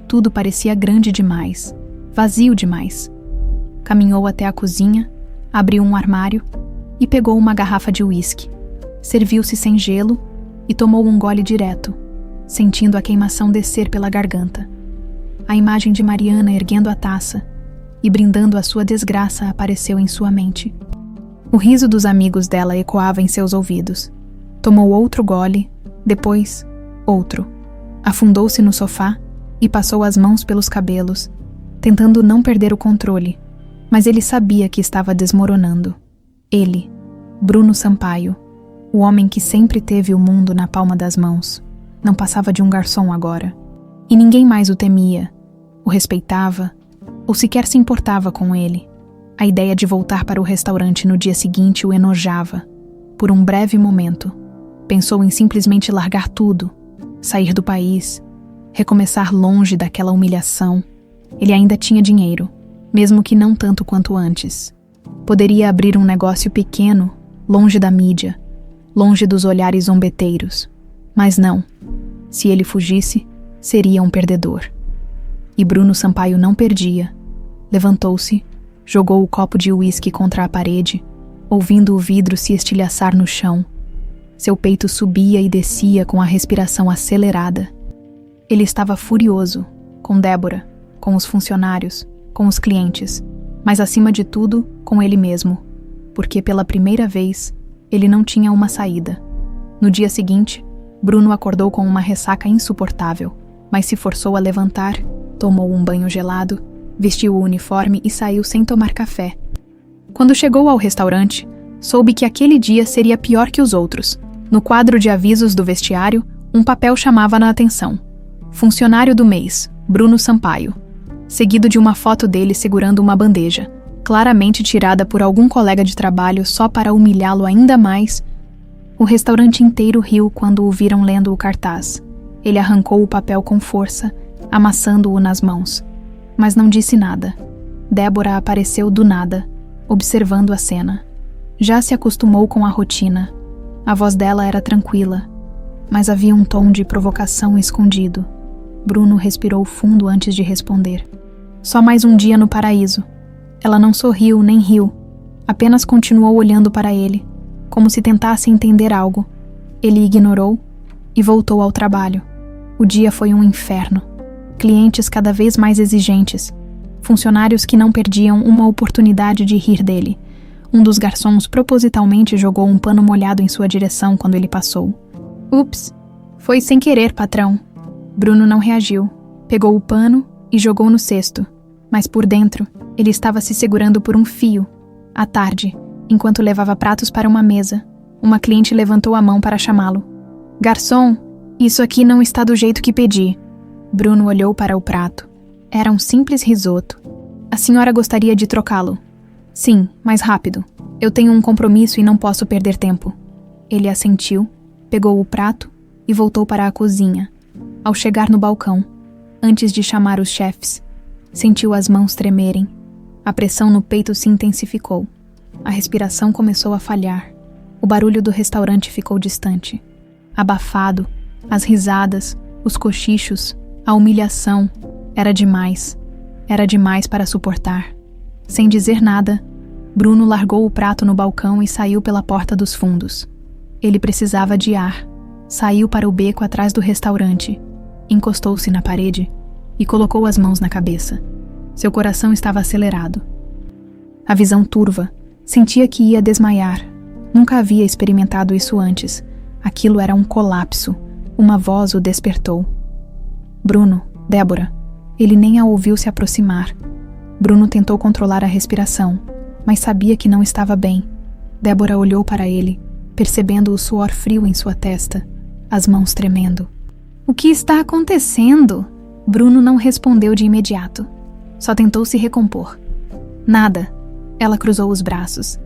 tudo parecia grande demais, vazio demais. Caminhou até a cozinha, abriu um armário e pegou uma garrafa de uísque. Serviu-se sem gelo e tomou um gole direto, sentindo a queimação descer pela garganta. A imagem de Mariana erguendo a taça e brindando a sua desgraça apareceu em sua mente. O riso dos amigos dela ecoava em seus ouvidos. Tomou outro gole, depois outro. Afundou-se no sofá e passou as mãos pelos cabelos, tentando não perder o controle, mas ele sabia que estava desmoronando. Ele, Bruno Sampaio, o homem que sempre teve o mundo na palma das mãos, não passava de um garçom agora. E ninguém mais o temia, o respeitava, ou sequer se importava com ele. A ideia de voltar para o restaurante no dia seguinte o enojava. Por um breve momento, pensou em simplesmente largar tudo, sair do país, recomeçar longe daquela humilhação. Ele ainda tinha dinheiro, mesmo que não tanto quanto antes. Poderia abrir um negócio pequeno, longe da mídia, longe dos olhares zombeteiros. Mas não. Se ele fugisse, seria um perdedor. E Bruno Sampaio não perdia. Levantou-se, jogou o copo de uísque contra a parede, ouvindo o vidro se estilhaçar no chão. Seu peito subia e descia com a respiração acelerada. Ele estava furioso, com Débora, com os funcionários, com os clientes, mas acima de tudo, com ele mesmo, porque pela primeira vez, ele não tinha uma saída. No dia seguinte, Bruno acordou com uma ressaca insuportável, mas se forçou a levantar, tomou um banho gelado, vestiu o uniforme e saiu sem tomar café. Quando chegou ao restaurante, soube que aquele dia seria pior que os outros. No quadro de avisos do vestiário, um papel chamava a atenção. Funcionário do mês, Bruno Sampaio. Seguido de uma foto dele segurando uma bandeja, claramente tirada por algum colega de trabalho só para humilhá-lo ainda mais. O restaurante inteiro riu quando o viram lendo o cartaz. Ele arrancou o papel com força, amassando-o nas mãos. Mas não disse nada. Débora apareceu do nada, observando a cena. Já se acostumou com a rotina. A voz dela era tranquila. mas havia um tom de provocação escondido. Bruno respirou fundo antes de responder. Só mais um dia no paraíso. Ela não sorriu nem riu, apenas continuou olhando para ele, como se tentasse entender algo. Ele ignorou e voltou ao trabalho. O dia foi um inferno. Clientes cada vez mais exigentes. Funcionários que não perdiam uma oportunidade de rir dele. Um dos garçons propositalmente jogou um pano molhado em sua direção quando ele passou. Ups, foi sem querer, patrão. Bruno não reagiu. Pegou o pano e jogou no cesto. Mas por dentro, ele estava se segurando por um fio. À tarde, enquanto levava pratos para uma mesa, uma cliente levantou a mão para chamá-lo. Garçom, isso aqui não está do jeito que pedi. Bruno olhou para o prato. Era um simples risoto. A senhora gostaria de trocá-lo? Sim, mais rápido. Eu tenho um compromisso e não posso perder tempo. Ele assentiu, pegou o prato e voltou para a cozinha. Ao chegar no balcão, antes de chamar os chefes, sentiu as mãos tremerem. A pressão no peito se intensificou. A respiração começou a falhar. O barulho do restaurante ficou distante. Abafado, as risadas, os cochichos, a humilhação. Era demais. Era demais para suportar. Sem dizer nada, Bruno largou o prato no balcão e saiu pela porta dos fundos. Ele precisava de ar. Saiu para o beco atrás do restaurante. Encostou-se na parede e colocou as mãos na cabeça. Seu coração estava acelerado. A visão turva. Sentia que ia desmaiar. Nunca havia experimentado isso antes. Aquilo era um colapso. Uma voz o despertou. Bruno, Débora. Ele nem a ouviu se aproximar. Bruno tentou controlar a respiração, mas sabia que não estava bem. Débora olhou para ele, percebendo o suor frio em sua testa, as mãos tremendo. O que está acontecendo? Bruno não respondeu de imediato. Só tentou se recompor. Nada. Ela cruzou os braços.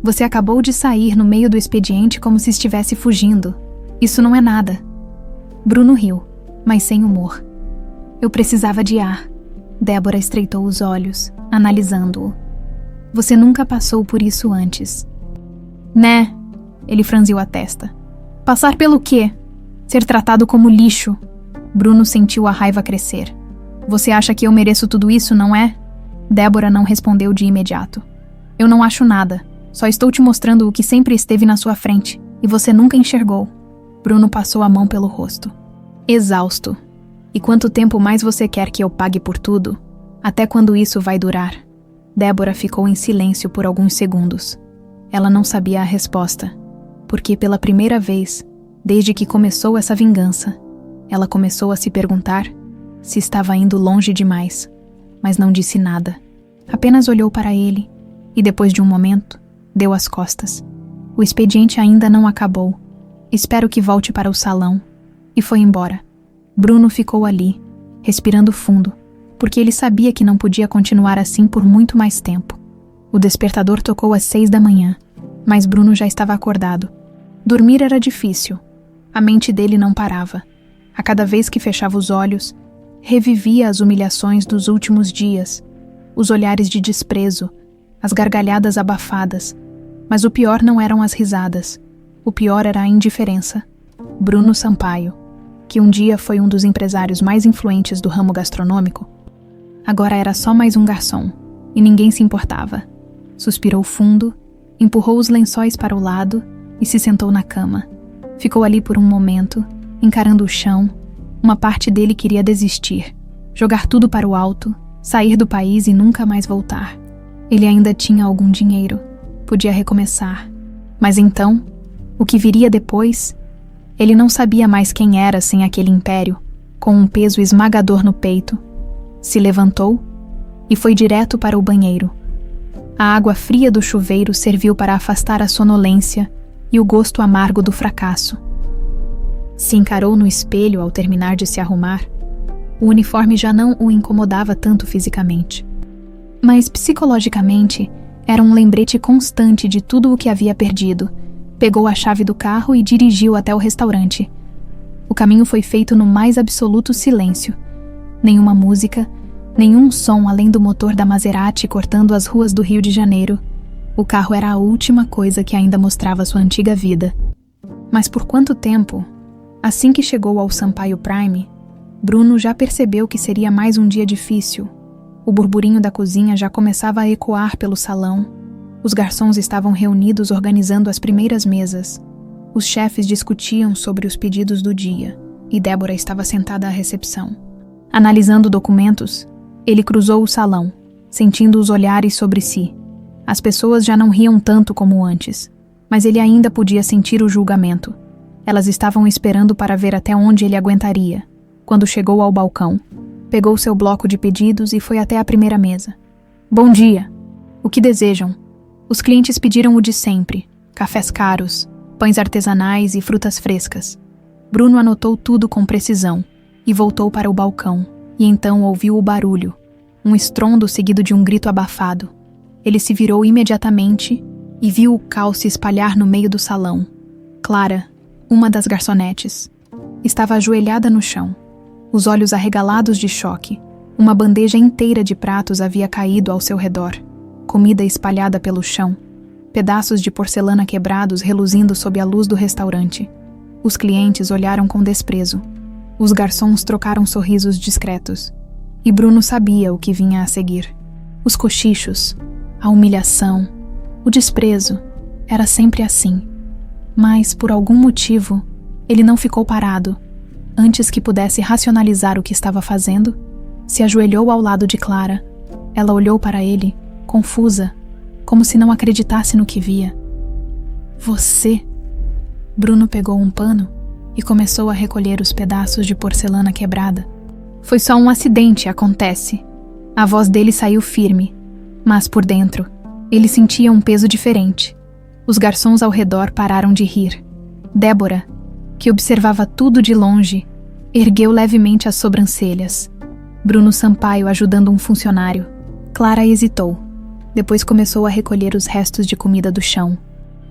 Você acabou de sair no meio do expediente como se estivesse fugindo. Isso não é nada. Bruno riu, mas sem humor. Eu precisava de ar. Débora estreitou os olhos, analisando-o. Você nunca passou por isso antes. Né? Ele franziu a testa. Passar pelo quê? Ser tratado como lixo. Bruno sentiu a raiva crescer. Você acha que eu mereço tudo isso, não é? Débora não respondeu de imediato. Eu não acho nada. Só estou te mostrando o que sempre esteve na sua frente, e você nunca enxergou. Bruno passou a mão pelo rosto. Exausto. E quanto tempo mais você quer que eu pague por tudo? Até quando isso vai durar? Débora ficou em silêncio por alguns segundos. Ela não sabia a resposta, porque pela primeira vez, desde que começou essa vingança, ela começou a se perguntar se estava indo longe demais, mas não disse nada. Apenas olhou para ele e, depois de um momento, deu as costas. O expediente ainda não acabou. Espero que volte para o salão. E foi embora. Bruno ficou ali, respirando fundo, porque ele sabia que não podia continuar assim por muito mais tempo. O despertador tocou às 6 da manhã, mas Bruno já estava acordado. Dormir era difícil. A mente dele não parava. A cada vez que fechava os olhos, revivia as humilhações dos últimos dias, os olhares de desprezo, as gargalhadas abafadas. Mas o pior não eram as risadas. O pior era a indiferença. Bruno Sampaio, que um dia foi um dos empresários mais influentes do ramo gastronômico, agora era só mais um garçom, e ninguém se importava. Suspirou fundo, empurrou os lençóis para o lado e se sentou na cama. Ficou ali por um momento, encarando o chão. Uma parte dele queria desistir, jogar tudo para o alto, sair do país e nunca mais voltar. Ele ainda tinha algum dinheiro, podia recomeçar. Mas então, o que viria depois? Ele não sabia mais quem era sem aquele império, com um peso esmagador no peito. Se levantou e foi direto para o banheiro. A água fria do chuveiro serviu para afastar a sonolência e o gosto amargo do fracasso. Se encarou no espelho ao terminar de se arrumar. O uniforme já não o incomodava tanto fisicamente. Mas psicologicamente, era um lembrete constante de tudo o que havia perdido. Pegou a chave do carro e dirigiu até o restaurante. O caminho foi feito no mais absoluto silêncio. Nenhuma música, nenhum som além do motor da Maserati cortando as ruas do Rio de Janeiro. O carro era a última coisa que ainda mostrava sua antiga vida. Mas por quanto tempo? Assim que chegou ao Sampaio Prime, Bruno já percebeu que seria mais um dia difícil. O burburinho da cozinha já começava a ecoar pelo salão. Os garçons estavam reunidos organizando as primeiras mesas. Os chefes discutiam sobre os pedidos do dia, e Débora estava sentada à recepção. Analisando documentos, ele cruzou o salão, sentindo os olhares sobre si. As pessoas já não riam tanto como antes, mas ele ainda podia sentir o julgamento. Elas estavam esperando para ver até onde ele aguentaria. Quando chegou ao balcão, pegou seu bloco de pedidos e foi até a primeira mesa. Bom dia! O que desejam? Os clientes pediram o de sempre: cafés caros, pães artesanais e frutas frescas. Bruno anotou tudo com precisão e voltou para o balcão, e então ouviu o barulho, um estrondo seguido de um grito abafado. Ele se virou imediatamente e viu o caos se espalhar no meio do salão. Clara, uma das garçonetes, estava ajoelhada no chão, os olhos arregalados de choque. Uma bandeja inteira de pratos havia caído ao seu redor, comida espalhada pelo chão, pedaços de porcelana quebrados reluzindo sob a luz do restaurante. Os clientes olharam com desprezo. Os garçons trocaram sorrisos discretos. E Bruno sabia o que vinha a seguir. Os cochichos, a humilhação, o desprezo. Era sempre assim. Mas, por algum motivo, ele não ficou parado. Antes que pudesse racionalizar o que estava fazendo, se ajoelhou ao lado de Clara. Ela olhou para ele, confusa, como se não acreditasse no que via. Você? Bruno pegou um pano e começou a recolher os pedaços de porcelana quebrada. Foi só um acidente, acontece. A voz dele saiu firme, mas por dentro, ele sentia um peso diferente. Os garçons ao redor pararam de rir. Débora, que observava tudo de longe, ergueu levemente as sobrancelhas. Bruno Sampaio ajudando um funcionário. Clara hesitou. Depois começou a recolher os restos de comida do chão.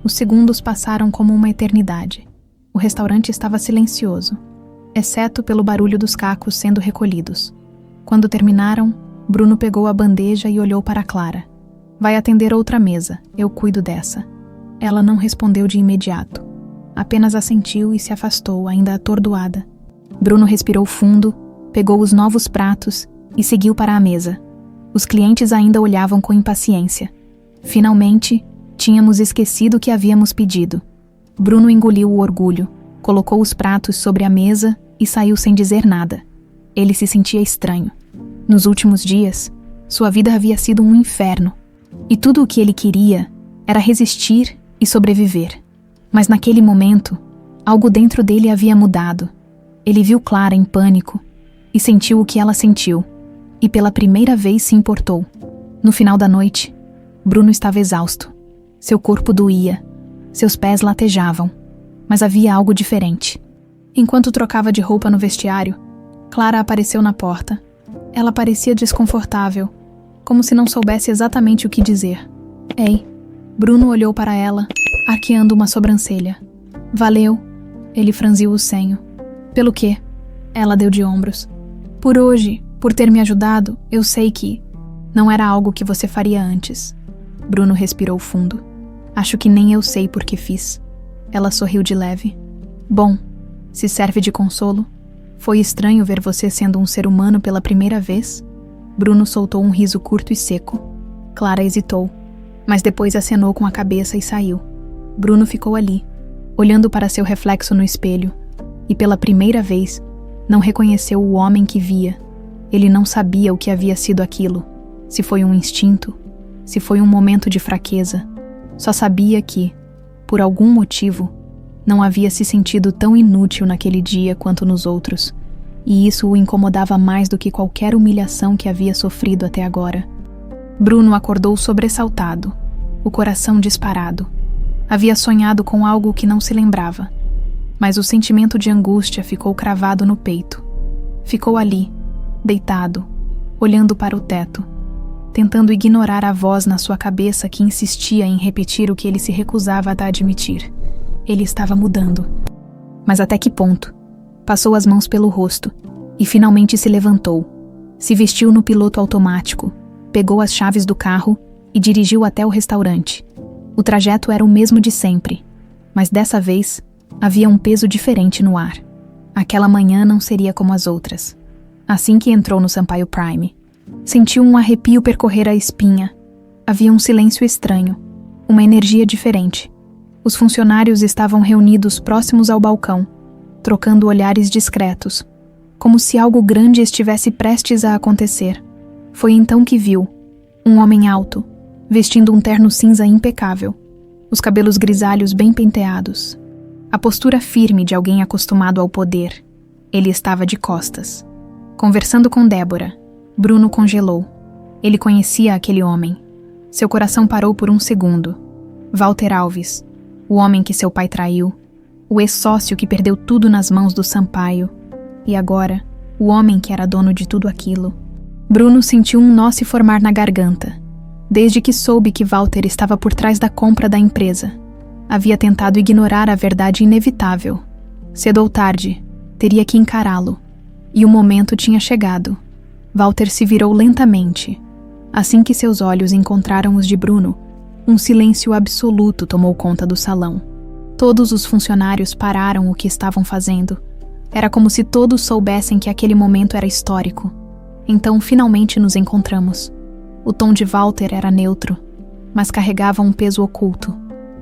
Os segundos passaram como uma eternidade. O restaurante estava silencioso, exceto pelo barulho dos cacos sendo recolhidos. Quando terminaram, Bruno pegou a bandeja e olhou para Clara. Vai atender outra mesa, eu cuido dessa. Ela não respondeu de imediato. Apenas assentiu e se afastou, ainda atordoada. Bruno respirou fundo, pegou os novos pratos e seguiu para a mesa. Os clientes ainda olhavam com impaciência. Finalmente, tínhamos esquecido o que havíamos pedido. Bruno engoliu o orgulho, colocou os pratos sobre a mesa e saiu sem dizer nada. Ele se sentia estranho. Nos últimos dias, sua vida havia sido um inferno. E tudo o que ele queria era resistir e sobreviver. Mas naquele momento, algo dentro dele havia mudado. Ele viu Clara em pânico e sentiu o que ela sentiu. E pela primeira vez se importou. No final da noite, Bruno estava exausto. Seu corpo doía, seus pés latejavam, mas havia algo diferente. Enquanto trocava de roupa no vestiário, Clara apareceu na porta. Ela parecia desconfortável, como se não soubesse exatamente o que dizer. Ei, Bruno olhou para ela, arqueando uma sobrancelha. Valeu, ele franziu o senho. Pelo quê? Ela deu de ombros. Por hoje, por ter me ajudado, eu sei que não era algo que você faria antes. Bruno respirou fundo. Acho que nem eu sei por que fiz. Ela sorriu de leve. Bom, se serve de consolo, foi estranho ver você sendo um ser humano pela primeira vez? Bruno soltou um riso curto e seco. Clara hesitou, mas depois acenou com a cabeça e saiu. Bruno ficou ali, olhando para seu reflexo no espelho, e pela primeira vez, não reconheceu o homem que via. Ele não sabia o que havia sido aquilo, se foi um instinto, se foi um momento de fraqueza. Só sabia que, por algum motivo, não havia se sentido tão inútil naquele dia quanto nos outros, e isso o incomodava mais do que qualquer humilhação que havia sofrido até agora. Bruno acordou sobressaltado, o coração disparado. Havia sonhado com algo que não se lembrava, mas o sentimento de angústia ficou cravado no peito. Ficou ali, deitado, olhando para o teto, tentando ignorar a voz na sua cabeça que insistia em repetir o que ele se recusava a admitir. Ele estava mudando. Mas até que ponto? Passou as mãos pelo rosto e finalmente se levantou. Se vestiu no piloto automático, pegou as chaves do carro e dirigiu até o restaurante. O trajeto era o mesmo de sempre, mas dessa vez havia um peso diferente no ar. Aquela manhã não seria como as outras. Assim que entrou no Sampaio Prime, sentiu um arrepio percorrer a espinha. Havia um silêncio estranho, uma energia diferente. Os funcionários estavam reunidos próximos ao balcão, trocando olhares discretos, como se algo grande estivesse prestes a acontecer. Foi então que viu um homem alto, vestindo um terno cinza impecável, os cabelos grisalhos bem penteados, a postura firme de alguém acostumado ao poder. Ele estava de costas. Conversando com Débora, Bruno congelou. Ele conhecia aquele homem. Seu coração parou por um segundo. Walter Alves, o homem que seu pai traiu, o ex-sócio que perdeu tudo nas mãos do Sampaio, e agora, o homem que era dono de tudo aquilo. Bruno sentiu um nó se formar na garganta. Desde que soube que Walter estava por trás da compra da empresa, havia tentado ignorar a verdade inevitável. Cedo ou tarde, teria que encará-lo. E o momento tinha chegado. Walter se virou lentamente. Assim que seus olhos encontraram os de Bruno, um silêncio absoluto tomou conta do salão. Todos os funcionários pararam o que estavam fazendo. Era como se todos soubessem que aquele momento era histórico. Então, finalmente nos encontramos. O tom de Walter era neutro, mas carregava um peso oculto.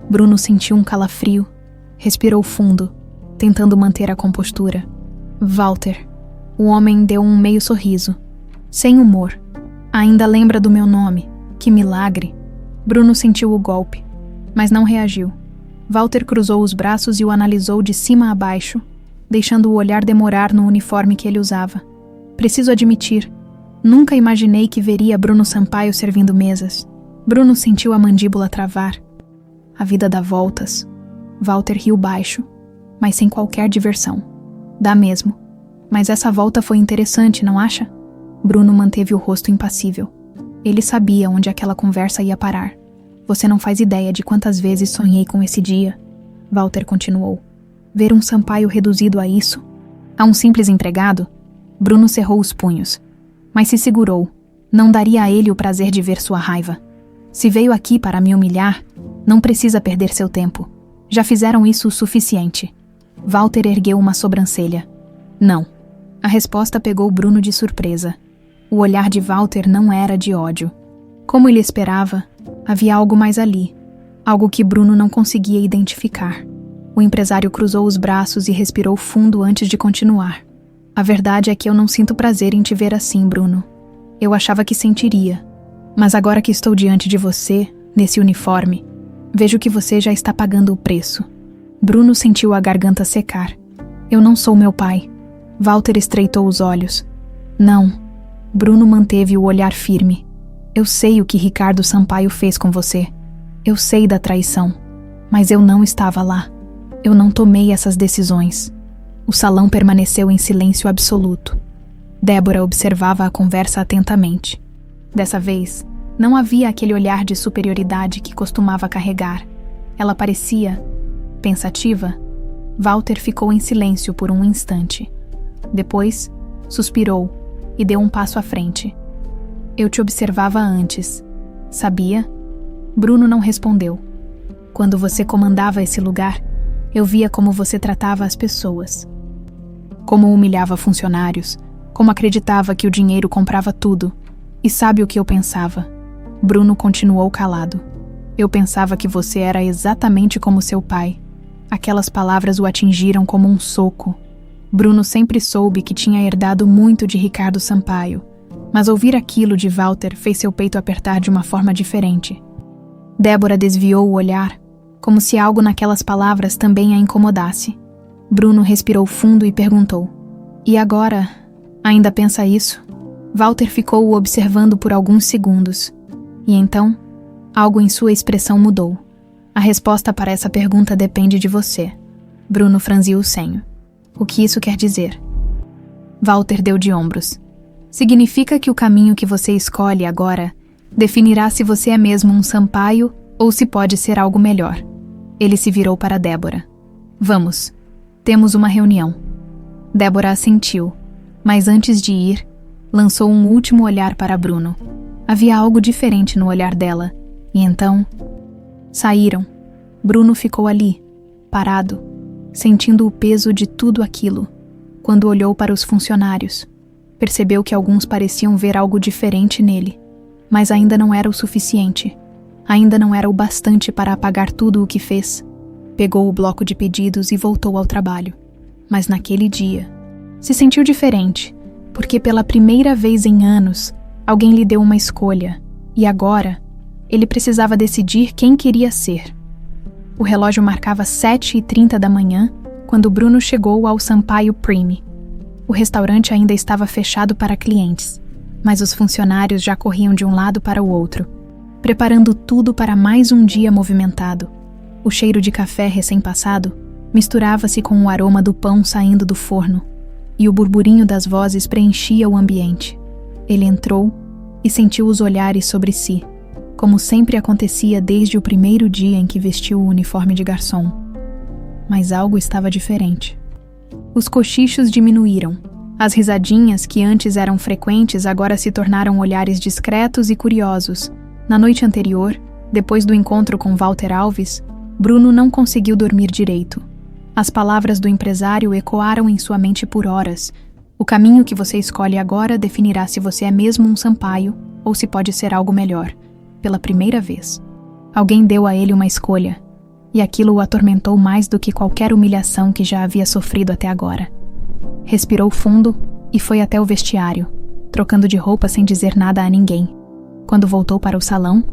Bruno sentiu um calafrio, respirou fundo, tentando manter a compostura. Walter. O homem deu um meio sorriso, sem humor. Ainda lembra do meu nome? Que milagre! Bruno sentiu o golpe, mas não reagiu. Walter cruzou os braços e o analisou de cima a baixo, deixando o olhar demorar no uniforme que ele usava. Preciso admitir, nunca imaginei que veria Bruno Sampaio servindo mesas. Bruno sentiu a mandíbula travar. A vida dá voltas. Walter riu baixo, mas sem qualquer diversão. Dá mesmo. Mas essa volta foi interessante, não acha? Bruno manteve o rosto impassível. Ele sabia onde aquela conversa ia parar. Você não faz ideia de quantas vezes sonhei com esse dia. Walter continuou. Ver um Sampaio reduzido a isso? A um simples empregado? Bruno cerrou os punhos. Mas se segurou. Não daria a ele o prazer de ver sua raiva. Se veio aqui para me humilhar, não precisa perder seu tempo. Já fizeram isso o suficiente. Walter ergueu uma sobrancelha. Não. A resposta pegou Bruno de surpresa. O olhar de Walter não era de ódio. Como ele esperava, havia algo mais ali. Algo que Bruno não conseguia identificar. O empresário cruzou os braços e respirou fundo antes de continuar. A verdade é que eu não sinto prazer em te ver assim, Bruno. Eu achava que sentiria. Mas agora que estou diante de você, nesse uniforme, vejo que você já está pagando o preço. Bruno sentiu a garganta secar. Eu não sou meu pai. Walter estreitou os olhos. Não. Bruno manteve o olhar firme. Eu sei o que Ricardo Sampaio fez com você. Eu sei da traição. Mas eu não estava lá. Eu não tomei essas decisões. O salão permaneceu em silêncio absoluto. Débora observava a conversa atentamente. Dessa vez, não havia aquele olhar de superioridade que costumava carregar. Ela parecia pensativa. Walter ficou em silêncio por um instante. Depois, suspirou e deu um passo à frente. Eu te observava antes. Sabia? Bruno não respondeu. Quando você comandava esse lugar, eu via como você tratava as pessoas. Como humilhava funcionários, como acreditava que o dinheiro comprava tudo. E sabe o que eu pensava? Bruno continuou calado. Eu pensava que você era exatamente como seu pai. Aquelas palavras o atingiram como um soco. Bruno sempre soube que tinha herdado muito de Ricardo Sampaio, mas ouvir aquilo de Walter fez seu peito apertar de uma forma diferente. Débora desviou o olhar, como se algo naquelas palavras também a incomodasse. Bruno respirou fundo e perguntou: E agora? Ainda pensa isso? Walter ficou o observando por alguns segundos. E então, algo em sua expressão mudou. A resposta para essa pergunta depende de você. Bruno franziu o senho. O que isso quer dizer? Walter deu de ombros. Significa que o caminho que você escolhe agora definirá se você é mesmo um Sampaio ou se pode ser algo melhor. Ele se virou para Débora. Vamos. Temos uma reunião. Débora assentiu, mas antes de ir, lançou um último olhar para Bruno. Havia algo diferente no olhar dela, e então... Saíram. Bruno ficou ali, parado, sentindo o peso de tudo aquilo. Quando olhou para os funcionários, percebeu que alguns pareciam ver algo diferente nele, mas ainda não era o suficiente. Ainda não era o bastante para apagar tudo o que fez. Pegou o bloco de pedidos e voltou ao trabalho. Mas naquele dia, se sentiu diferente, porque pela primeira vez em anos, alguém lhe deu uma escolha, e agora, ele precisava decidir quem queria ser. O relógio marcava 7h30 da manhã, quando Bruno chegou ao Sampaio Prime. O restaurante ainda estava fechado para clientes, mas os funcionários já corriam de um lado para o outro, preparando tudo para mais um dia movimentado. O cheiro de café recém-passado misturava-se com o aroma do pão saindo do forno, e o burburinho das vozes preenchia o ambiente. Ele entrou e sentiu os olhares sobre si, como sempre acontecia desde o primeiro dia em que vestiu o uniforme de garçom. Mas algo estava diferente. Os cochichos diminuíram. As risadinhas, que antes eram frequentes, agora se tornaram olhares discretos e curiosos. Na noite anterior, depois do encontro com Walter Alves, Bruno não conseguiu dormir direito. As palavras do empresário ecoaram em sua mente por horas. O caminho que você escolhe agora definirá se você é mesmo um Sampaio ou se pode ser algo melhor. Pela primeira vez, alguém deu a ele uma escolha, e aquilo o atormentou mais do que qualquer humilhação que já havia sofrido até agora. Respirou fundo e foi até o vestiário, trocando de roupa sem dizer nada a ninguém. Quando voltou para o salão,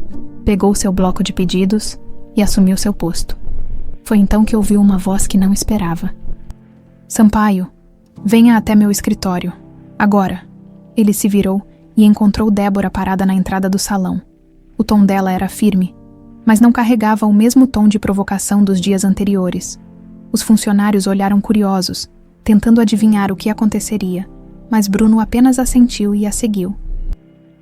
pegou seu bloco de pedidos e assumiu seu posto. Foi então que ouviu uma voz que não esperava. Sampaio, venha até meu escritório. Agora. Ele se virou e encontrou Débora parada na entrada do salão. O tom dela era firme, mas não carregava o mesmo tom de provocação dos dias anteriores. Os funcionários olharam curiosos, tentando adivinhar o que aconteceria, mas Bruno apenas assentiu e a seguiu.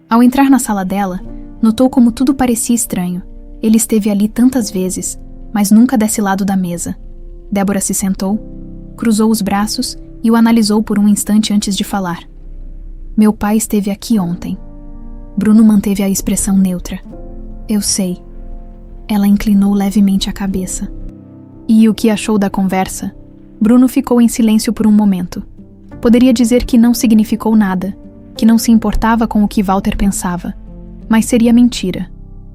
Ao entrar na sala dela, notou como tudo parecia estranho. Ele esteve ali tantas vezes, mas nunca desse lado da mesa. Débora se sentou, cruzou os braços e o analisou por um instante antes de falar. Meu pai esteve aqui ontem. Bruno manteve a expressão neutra. Eu sei. Ela inclinou levemente a cabeça. E o que achou da conversa? Bruno ficou em silêncio por um momento. Poderia dizer que não significou nada, que não se importava com o que Walter pensava. Mas seria mentira.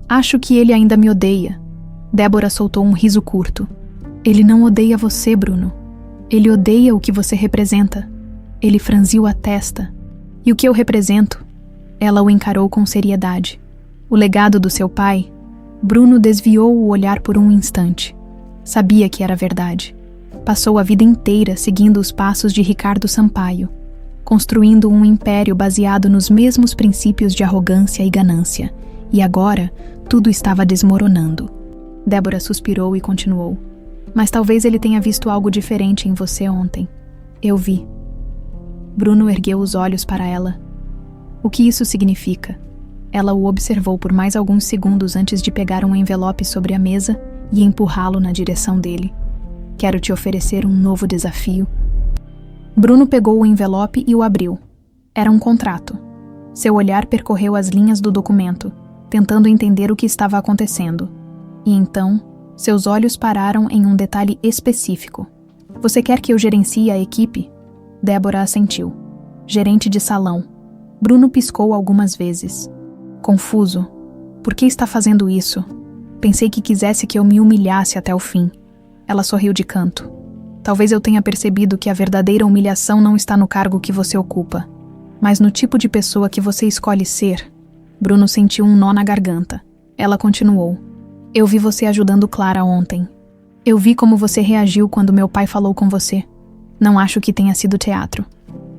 Acho que ele ainda me odeia. Débora soltou um riso curto. Ele não odeia você, Bruno. Ele odeia o que você representa. Ele franziu a testa. E o que eu represento? Ela o encarou com seriedade. O legado do seu pai? Bruno desviou o olhar por um instante. Sabia que era verdade. Passou a vida inteira seguindo os passos de Ricardo Sampaio, construindo um império baseado nos mesmos princípios de arrogância e ganância. E agora, tudo estava desmoronando. Débora suspirou e continuou. Mas talvez ele tenha visto algo diferente em você ontem. Eu vi. Bruno ergueu os olhos para ela. O que isso significa? Ela o observou por mais alguns segundos antes de pegar um envelope sobre a mesa e empurrá-lo na direção dele. Quero te oferecer um novo desafio. Bruno pegou o envelope e o abriu. Era um contrato. Seu olhar percorreu as linhas do documento, tentando entender o que estava acontecendo. E então, seus olhos pararam em um detalhe específico. Você quer que eu gerencie a equipe? Débora assentiu. Gerente de salão. Bruno piscou algumas vezes. Confuso. Por que está fazendo isso? Pensei que quisesse que eu me humilhasse até o fim. Ela sorriu de canto. Talvez eu tenha percebido que a verdadeira humilhação não está no cargo que você ocupa, mas no tipo de pessoa que você escolhe ser. Bruno sentiu um nó na garganta. Ela continuou. Eu vi você ajudando Clara ontem. Eu vi como você reagiu quando meu pai falou com você. Não acho que tenha sido teatro.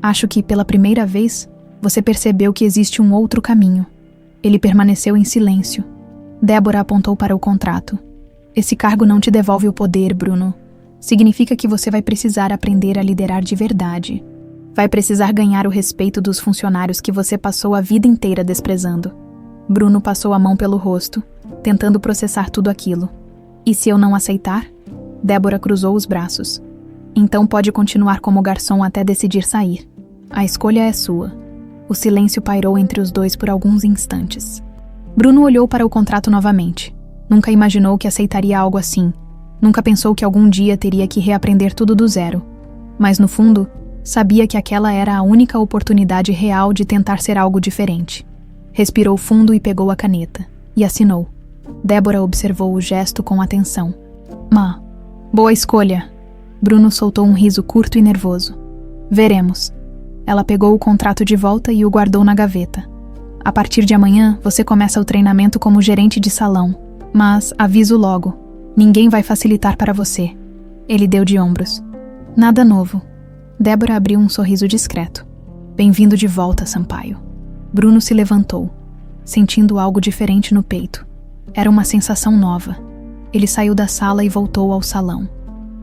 Acho que, pela primeira vez, você percebeu que existe um outro caminho. Ele permaneceu em silêncio. Débora apontou para o contrato. Esse cargo não te devolve o poder, Bruno. Significa que você vai precisar aprender a liderar de verdade. Vai precisar ganhar o respeito dos funcionários que você passou a vida inteira desprezando. Bruno passou a mão pelo rosto, tentando processar tudo aquilo. E se eu não aceitar? Débora cruzou os braços. Então pode continuar como garçom até decidir sair. A escolha é sua. O silêncio pairou entre os dois por alguns instantes. Bruno olhou para o contrato novamente. Nunca imaginou que aceitaria algo assim. Nunca pensou que algum dia teria que reaprender tudo do zero. Mas no fundo, Sabia que aquela era a única oportunidade real de tentar ser algo diferente. Respirou fundo e pegou a caneta. E assinou. Débora observou o gesto com atenção. "Ma, boa escolha." Bruno soltou um riso curto e nervoso. "Veremos." Ela pegou o contrato de volta e o guardou na gaveta. "A partir de amanhã, você começa o treinamento como gerente de salão. Mas, aviso logo, ninguém vai facilitar para você." Ele deu de ombros. "Nada novo." Débora abriu um sorriso discreto. "Bem-vindo de volta, Sampaio." Bruno se levantou, sentindo algo diferente no peito. Era uma sensação nova. Ele saiu da sala e voltou ao salão.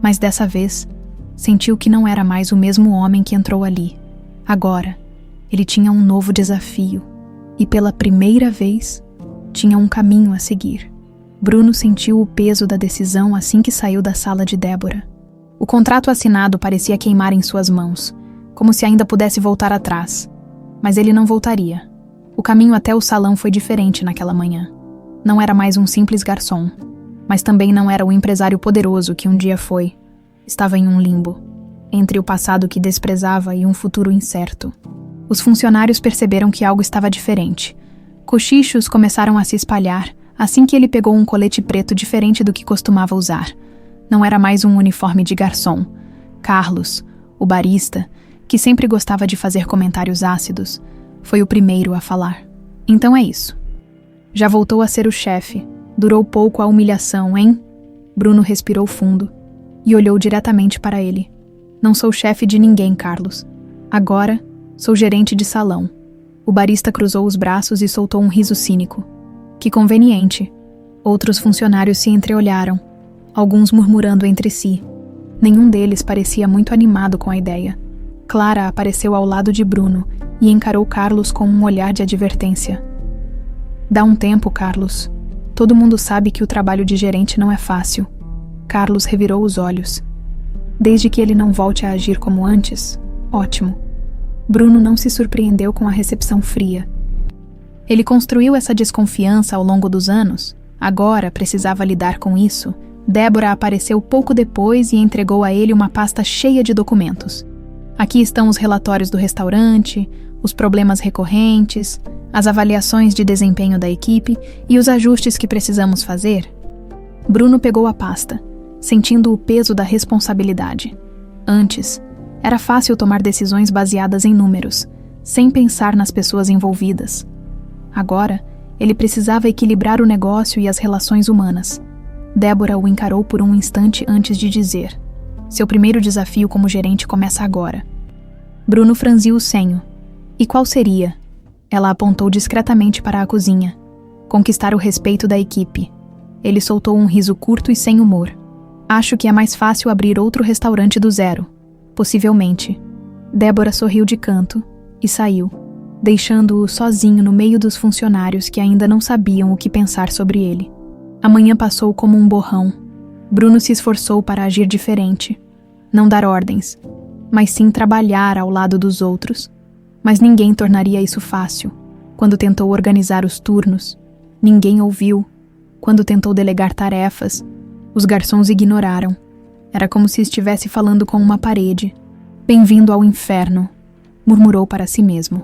Mas dessa vez, sentiu que não era mais o mesmo homem que entrou ali. Agora, ele tinha um novo desafio. E pela primeira vez, tinha um caminho a seguir. Bruno sentiu o peso da decisão assim que saiu da sala de Débora. O contrato assinado parecia queimar em suas mãos, como se ainda pudesse voltar atrás. Mas ele não voltaria. O caminho até o salão foi diferente naquela manhã. Não era mais um simples garçom, mas também não era o empresário poderoso que um dia foi. Estava em um limbo, entre o passado que desprezava e um futuro incerto. Os funcionários perceberam que algo estava diferente. Cochichos começaram a se espalhar assim que ele pegou um colete preto diferente do que costumava usar. Não era mais um uniforme de garçom. Carlos, o barista, que sempre gostava de fazer comentários ácidos, foi o primeiro a falar. "Então é isso. Já voltou a ser o chefe. Durou pouco a humilhação, hein?" Bruno respirou fundo e olhou diretamente para ele. "Não sou chefe de ninguém, Carlos. Agora, sou gerente de salão." O barista cruzou os braços e soltou um riso cínico. "Que conveniente." Outros funcionários se entreolharam, alguns murmurando entre si. Nenhum deles parecia muito animado com a ideia. Clara apareceu ao lado de Bruno e encarou Carlos com um olhar de advertência. "Dá um tempo, Carlos. Todo mundo sabe que o trabalho de gerente não é fácil." Carlos revirou os olhos. "Desde que ele não volte a agir como antes, ótimo." Bruno não se surpreendeu com a recepção fria. Ele construiu essa desconfiança ao longo dos anos. Agora precisava lidar com isso. Débora apareceu pouco depois e entregou a ele uma pasta cheia de documentos. "Aqui estão os relatórios do restaurante, os problemas recorrentes, as avaliações de desempenho da equipe e os ajustes que precisamos fazer." Bruno pegou a pasta, sentindo o peso da responsabilidade. Antes, era fácil tomar decisões baseadas em números, sem pensar nas pessoas envolvidas. Agora, ele precisava equilibrar o negócio e as relações humanas. Débora o encarou por um instante antes de dizer: "Seu primeiro desafio como gerente começa agora." Bruno franziu o senho. "E qual seria?" Ela apontou discretamente para a cozinha. "Conquistar o respeito da equipe." Ele soltou um riso curto e sem humor. "Acho que é mais fácil abrir outro restaurante do zero." "Possivelmente." Débora sorriu de canto e saiu, deixando-o sozinho no meio dos funcionários que ainda não sabiam o que pensar sobre ele. A manhã passou como um borrão. Bruno se esforçou para agir diferente. Não dar ordens, mas sim trabalhar ao lado dos outros. Mas ninguém tornaria isso fácil. Quando tentou organizar os turnos, ninguém ouviu. Quando tentou delegar tarefas, os garçons ignoraram. Era como se estivesse falando com uma parede. "Bem-vindo ao inferno", murmurou para si mesmo.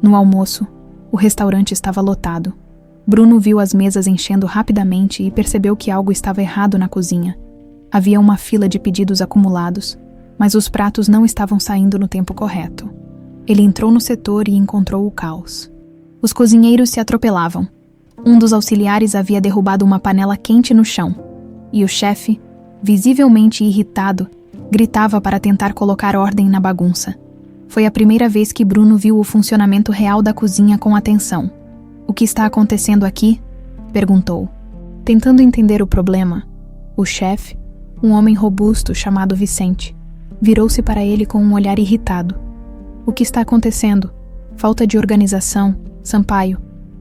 No almoço, o restaurante estava lotado. Bruno viu as mesas enchendo rapidamente e percebeu que algo estava errado na cozinha. Havia uma fila de pedidos acumulados, mas os pratos não estavam saindo no tempo correto. Ele entrou no setor e encontrou o caos. Os cozinheiros se atropelavam. Um dos auxiliares havia derrubado uma panela quente no chão, e o chefe, visivelmente irritado, gritava para tentar colocar ordem na bagunça. Foi a primeira vez que Bruno viu o funcionamento real da cozinha com atenção. "O que está acontecendo aqui?" perguntou. Tentando entender o problema, o chefe, um homem robusto chamado Vicente, virou-se para ele com um olhar irritado. "O que está acontecendo? Falta de organização, Sampaio.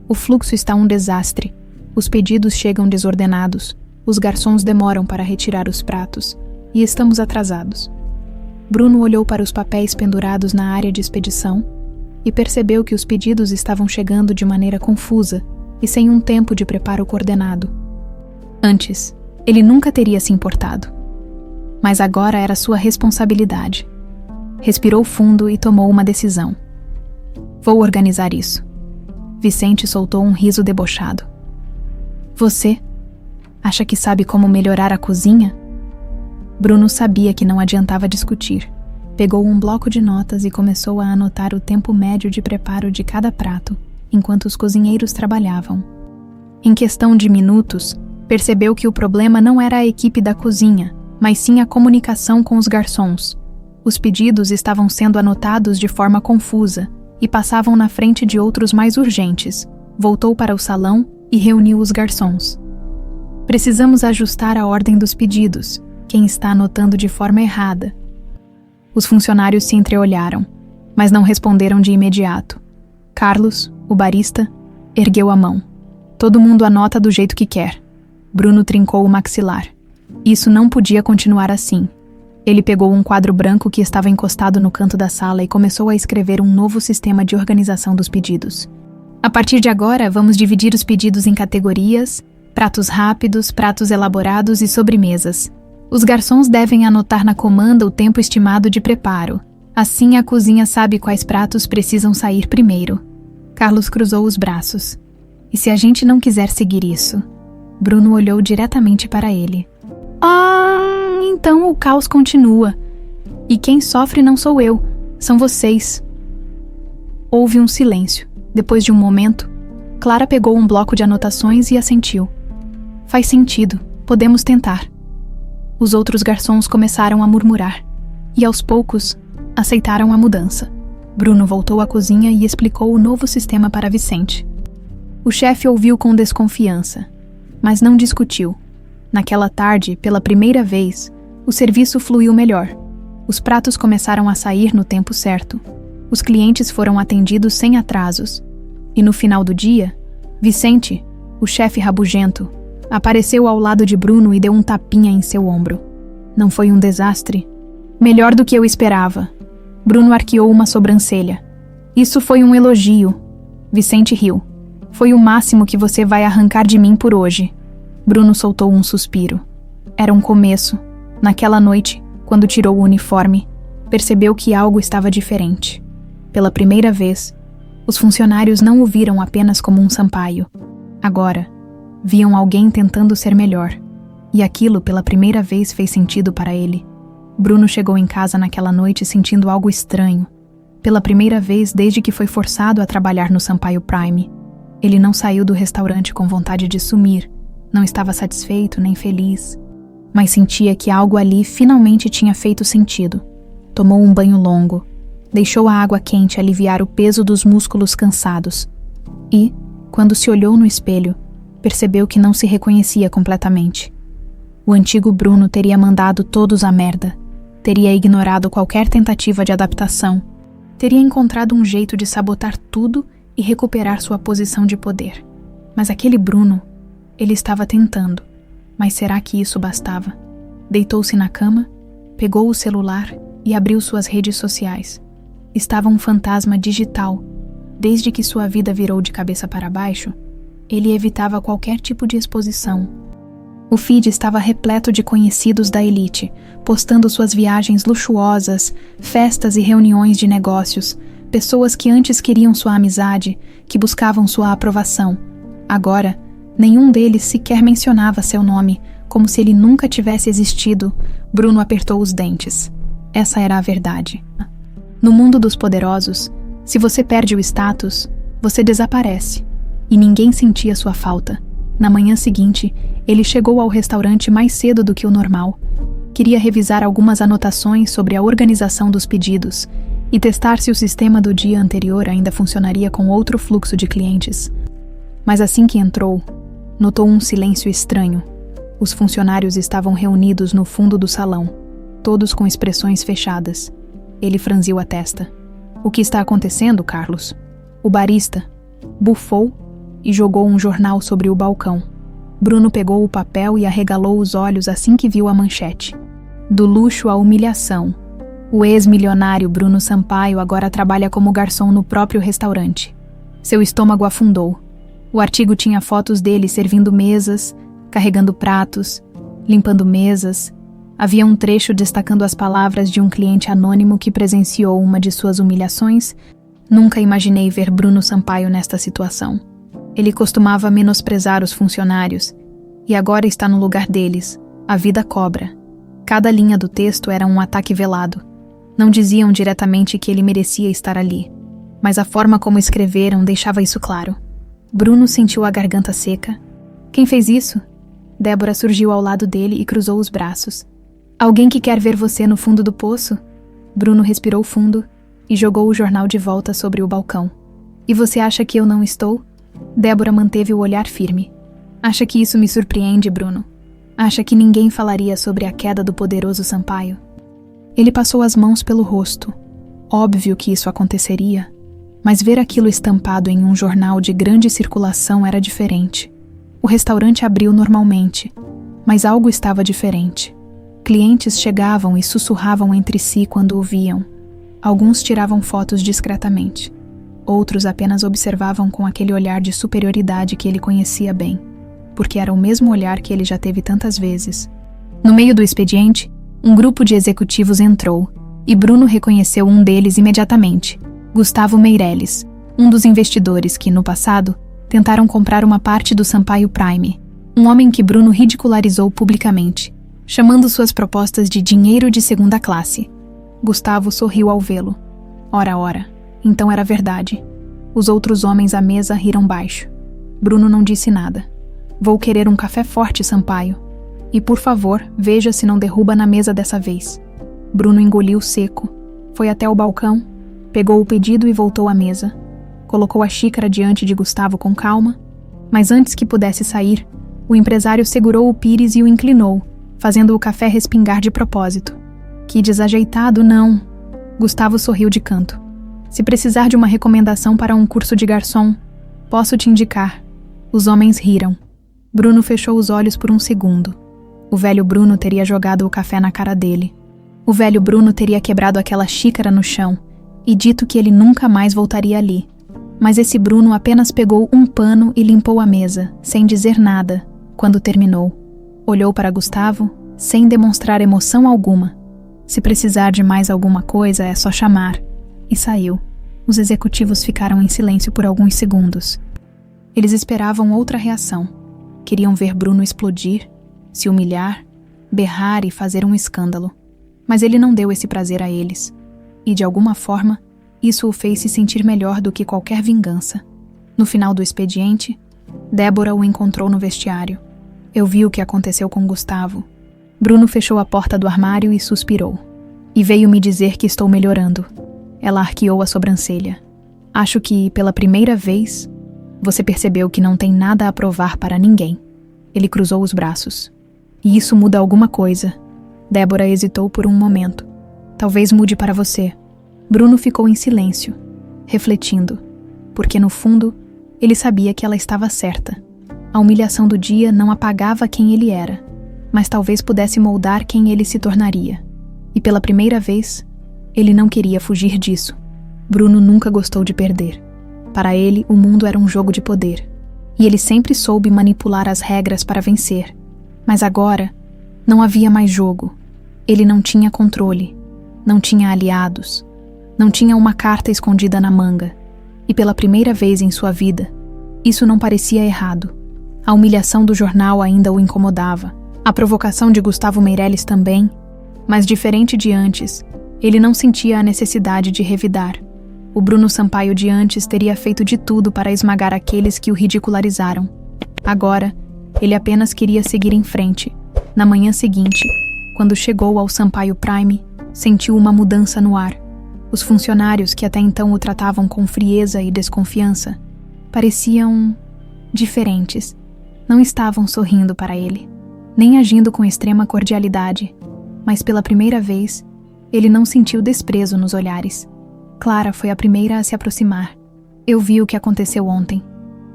O fluxo está um desastre. Os pedidos chegam desordenados. Os garçons demoram para retirar os pratos. E estamos atrasados." Bruno olhou para os papéis pendurados na área de expedição e percebeu que os pedidos estavam chegando de maneira confusa e sem um tempo de preparo coordenado. Antes, ele nunca teria se importado. Mas agora era sua responsabilidade. Respirou fundo e tomou uma decisão. Vou organizar isso. Vicente soltou um riso debochado. Você acha que sabe como melhorar a cozinha? Bruno sabia que não adiantava discutir. Pegou um bloco de notas e começou a anotar o tempo médio de preparo de cada prato, enquanto os cozinheiros trabalhavam. Em questão de minutos, percebeu que o problema não era a equipe da cozinha, mas sim a comunicação com os garçons. Os pedidos estavam sendo anotados de forma confusa e passavam na frente de outros mais urgentes. Voltou para o salão e reuniu os garçons. Precisamos ajustar a ordem dos pedidos. Quem está anotando de forma errada? Os funcionários se entreolharam, mas não responderam de imediato. Carlos, o barista, ergueu a mão. Todo mundo anota do jeito que quer. Bruno trincou o maxilar. Isso não podia continuar assim. Ele pegou um quadro branco que estava encostado no canto da sala e começou a escrever um novo sistema de organização dos pedidos. A partir de agora, vamos dividir os pedidos em categorias: pratos rápidos, pratos elaborados e sobremesas. Os garçons devem anotar na comanda o tempo estimado de preparo. Assim, a cozinha sabe quais pratos precisam sair primeiro. Carlos cruzou os braços. E se a gente não quiser seguir isso? Bruno olhou diretamente para ele. Então o caos continua. E quem sofre não sou eu, são vocês. Houve um silêncio. Depois de um momento, Clara pegou um bloco de anotações e assentiu. Faz sentido, podemos tentar. Os outros garçons começaram a murmurar. E aos poucos, aceitaram a mudança. Bruno voltou à cozinha e explicou o novo sistema para Vicente. O chefe ouviu com desconfiança, mas não discutiu. Naquela tarde, pela primeira vez, o serviço fluiu melhor. Os pratos começaram a sair no tempo certo. Os clientes foram atendidos sem atrasos. E no final do dia, Vicente, o chefe rabugento, apareceu ao lado de Bruno e deu um tapinha em seu ombro. Não foi um desastre? Melhor do que eu esperava. Bruno arqueou uma sobrancelha. Isso foi um elogio. Vicente riu. Foi o máximo que você vai arrancar de mim por hoje. Bruno soltou um suspiro. Era um começo. Naquela noite, quando tirou o uniforme, percebeu que algo estava diferente. Pela primeira vez, os funcionários não o viram apenas como um Sampaio. Agora, viam alguém tentando ser melhor. E aquilo, pela primeira vez, fez sentido para ele. Bruno chegou em casa naquela noite sentindo algo estranho. Pela primeira vez desde que foi forçado a trabalhar no Sampaio Prime. Ele não saiu do restaurante com vontade de sumir. Não estava satisfeito nem feliz. Mas sentia que algo ali finalmente tinha feito sentido. Tomou um banho longo. Deixou a água quente aliviar o peso dos músculos cansados. E, quando se olhou no espelho, percebeu que não se reconhecia completamente. O antigo Bruno teria mandado todos à merda. Teria ignorado qualquer tentativa de adaptação. Teria encontrado um jeito de sabotar tudo e recuperar sua posição de poder. Mas aquele Bruno, ele estava tentando. Mas será que isso bastava? Deitou-se na cama, pegou o celular e abriu suas redes sociais. Estava um fantasma digital. Desde que sua vida virou de cabeça para baixo, ele evitava qualquer tipo de exposição. O feed estava repleto de conhecidos da elite, postando suas viagens luxuosas, festas e reuniões de negócios, pessoas que antes queriam sua amizade, que buscavam sua aprovação. Agora, nenhum deles sequer mencionava seu nome, como se ele nunca tivesse existido. Bruno apertou os dentes. Essa era a verdade. No mundo dos poderosos, se você perde o status, você desaparece. E ninguém sentia sua falta. Na manhã seguinte, ele chegou ao restaurante mais cedo do que o normal. Queria revisar algumas anotações sobre a organização dos pedidos e testar se o sistema do dia anterior ainda funcionaria com outro fluxo de clientes. Mas assim que entrou, notou um silêncio estranho. Os funcionários estavam reunidos no fundo do salão, todos com expressões fechadas. Ele franziu a testa. O que está acontecendo, Carlos? O barista bufou e jogou um jornal sobre o balcão. Bruno pegou o papel e arregalou os olhos assim que viu a manchete. Do luxo à humilhação. O ex-milionário Bruno Sampaio agora trabalha como garçom no próprio restaurante. Seu estômago afundou. O artigo tinha fotos dele servindo mesas, carregando pratos, limpando mesas Havia um trecho destacando as palavras de um cliente anônimo que presenciou uma de suas humilhações. Nunca imaginei ver Bruno Sampaio nesta situação. Ele costumava menosprezar os funcionários, e agora está no lugar deles. A vida cobra. Cada linha do texto era um ataque velado. Não diziam diretamente que ele merecia estar ali, mas a forma como escreveram deixava isso claro. Bruno sentiu a garganta seca. Quem fez isso? Débora surgiu ao lado dele e cruzou os braços. Alguém que quer ver você no fundo do poço? Bruno respirou fundo e jogou o jornal de volta sobre o balcão. E você acha que eu não estou? Débora manteve o olhar firme. Acha que isso me surpreende, Bruno? Acha que ninguém falaria sobre a queda do poderoso Sampaio? Ele passou as mãos pelo rosto. Óbvio que isso aconteceria, mas ver aquilo estampado em um jornal de grande circulação era diferente. O restaurante abriu normalmente, mas algo estava diferente. Clientes chegavam e sussurravam entre si quando o viam. Alguns tiravam fotos discretamente. Outros apenas observavam com aquele olhar de superioridade que ele conhecia bem, porque era o mesmo olhar que ele já teve tantas vezes. No meio do expediente, um grupo de executivos entrou, e Bruno reconheceu um deles imediatamente, Gustavo Meirelles, um dos investidores que, no passado, tentaram comprar uma parte do Sampaio Prime, um homem que Bruno ridicularizou publicamente, chamando suas propostas de dinheiro de segunda classe. Gustavo sorriu ao vê-lo. Ora, então era verdade. Os outros homens à mesa riram baixo. Bruno não disse nada. Vou querer um café forte, Sampaio. E, por favor, veja se não derruba na mesa dessa vez. Bruno engoliu seco. Foi até o balcão, pegou o pedido e voltou à mesa. Colocou a xícara diante de Gustavo com calma, mas antes que pudesse sair, o empresário segurou o pires e o inclinou, fazendo o café respingar de propósito. Que desajeitado, não! Gustavo sorriu de canto. Se precisar de uma recomendação para um curso de garçom, posso te indicar. Os homens riram. Bruno fechou os olhos por um segundo. O velho Bruno teria jogado o café na cara dele. O velho Bruno teria quebrado aquela xícara no chão e dito que ele nunca mais voltaria ali. Mas esse Bruno apenas pegou um pano e limpou a mesa, sem dizer nada, quando terminou. Olhou para Gustavo, sem demonstrar emoção alguma. Se precisar de mais alguma coisa, é só chamar. E saiu. Os executivos ficaram em silêncio por alguns segundos. Eles esperavam outra reação. Queriam ver Bruno explodir, se humilhar, berrar e fazer um escândalo. Mas ele não deu esse prazer a eles. E, de alguma forma, isso o fez se sentir melhor do que qualquer vingança. No final do expediente, Débora o encontrou no vestiário. Eu vi o que aconteceu com Gustavo. Bruno fechou a porta do armário e suspirou. E veio me dizer que estou melhorando. Ela arqueou a sobrancelha. Acho que, pela primeira vez, você percebeu que não tem nada a provar para ninguém. Ele cruzou os braços. E isso muda alguma coisa. Débora hesitou por um momento. Talvez mude para você. Bruno ficou em silêncio, refletindo, porque no fundo, ele sabia que ela estava certa. A humilhação do dia não apagava quem ele era, mas talvez pudesse moldar quem ele se tornaria. E pela primeira vez, ele não queria fugir disso. Bruno nunca gostou de perder. Para ele, o mundo era um jogo de poder, e ele sempre soube manipular as regras para vencer. Mas agora, não havia mais jogo. Ele não tinha controle, não tinha aliados, não tinha uma carta escondida na manga. E pela primeira vez em sua vida, isso não parecia errado. A humilhação do jornal ainda o incomodava. A provocação de Gustavo Meirelles também, mas diferente de antes, ele não sentia a necessidade de revidar. O Bruno Sampaio de antes teria feito de tudo para esmagar aqueles que o ridicularizaram. Agora, ele apenas queria seguir em frente. Na manhã seguinte, quando chegou ao Sampaio Prime, sentiu uma mudança no ar. Os funcionários que até então o tratavam com frieza e desconfiança pareciam diferentes. Não estavam sorrindo para ele, nem agindo com extrema cordialidade, mas pela primeira vez, ele não sentiu desprezo nos olhares. Clara foi a primeira a se aproximar. Eu vi o que aconteceu ontem.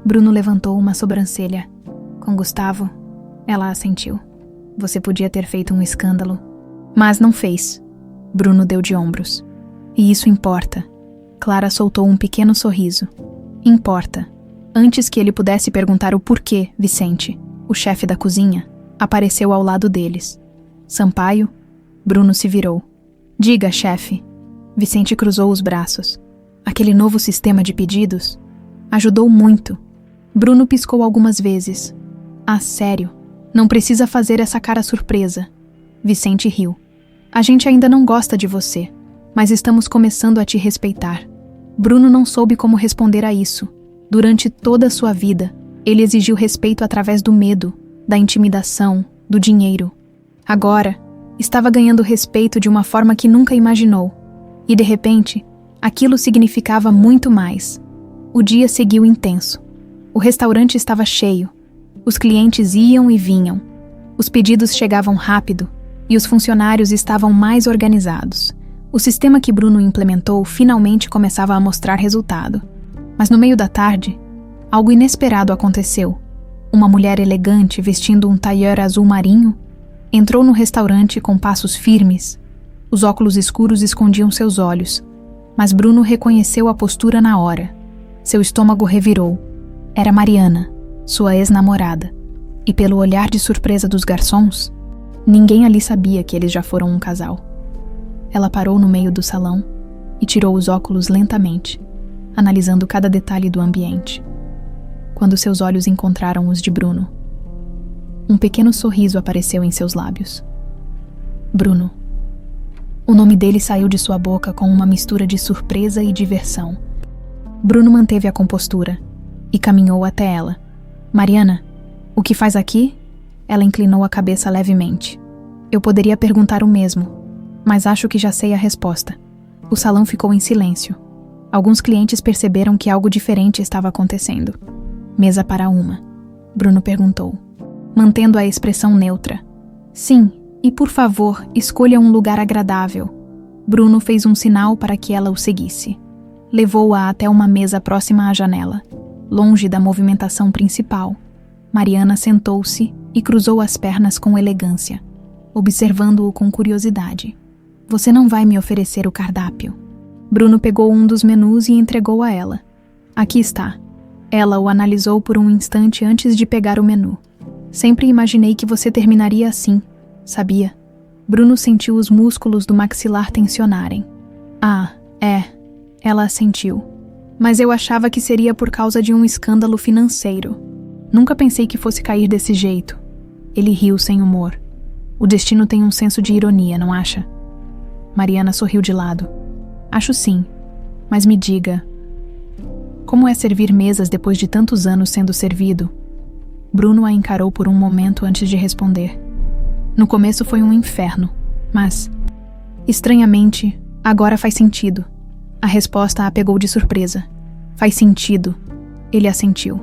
Bruno levantou uma sobrancelha. Com Gustavo, ela assentiu. Você podia ter feito um escândalo, mas não fez. Bruno deu de ombros. E isso importa. Clara soltou um pequeno sorriso. Importa. Antes que ele pudesse perguntar o porquê, Vicente, o chefe da cozinha, apareceu ao lado deles. Sampaio? Bruno se virou. Diga, chefe. Vicente cruzou os braços. Aquele novo sistema de pedidos? Ajudou muito. Bruno piscou algumas vezes. Ah, sério? Não precisa fazer essa cara surpresa. Vicente riu. A gente ainda não gosta de você, mas estamos começando a te respeitar. Bruno não soube como responder a isso. Durante toda a sua vida, ele exigiu respeito através do medo, da intimidação, do dinheiro. Agora, estava ganhando respeito de uma forma que nunca imaginou. E de repente, aquilo significava muito mais. O dia seguiu intenso. O restaurante estava cheio. Os clientes iam e vinham. Os pedidos chegavam rápido e os funcionários estavam mais organizados. O sistema que Bruno implementou finalmente começava a mostrar resultado. Mas no meio da tarde, algo inesperado aconteceu. Uma mulher elegante vestindo um tailleur azul marinho entrou no restaurante com passos firmes. Os óculos escuros escondiam seus olhos, mas Bruno reconheceu a postura na hora. Seu estômago revirou. Era Mariana, sua ex-namorada. E pelo olhar de surpresa dos garçons, ninguém ali sabia que eles já foram um casal. Ela parou no meio do salão e tirou os óculos lentamente, analisando cada detalhe do ambiente. Quando seus olhos encontraram os de Bruno, um pequeno sorriso apareceu em seus lábios. Bruno. O nome dele saiu de sua boca com uma mistura de surpresa e diversão. Bruno manteve a compostura e caminhou até ela. Mariana, o que faz aqui? Ela inclinou a cabeça levemente. Eu poderia perguntar o mesmo, mas acho que já sei a resposta. O salão ficou em silêncio. Alguns clientes perceberam que algo diferente estava acontecendo. Mesa para uma. Bruno perguntou, mantendo a expressão neutra. Sim, e por favor, escolha um lugar agradável. Bruno fez um sinal para que ela o seguisse. Levou-a até uma mesa próxima à janela, longe da movimentação principal. Mariana sentou-se e cruzou as pernas com elegância, observando-o com curiosidade. Você não vai me oferecer o cardápio? Bruno pegou um dos menus e entregou a ela. Aqui está. Ela o analisou por um instante antes de pegar o menu. Sempre imaginei que você terminaria assim, sabia? Bruno sentiu os músculos do maxilar tensionarem. Ah, é. Ela assentiu. Mas eu achava que seria por causa de um escândalo financeiro. Nunca pensei que fosse cair desse jeito. Ele riu sem humor. O destino tem um senso de ironia, não acha? Mariana sorriu de lado. Acho sim. Mas me diga, como é servir mesas depois de tantos anos sendo servido? Bruno a encarou por um momento antes de responder. No começo foi um inferno, mas, estranhamente, agora faz sentido. A resposta a pegou de surpresa. Faz sentido. Ele assentiu.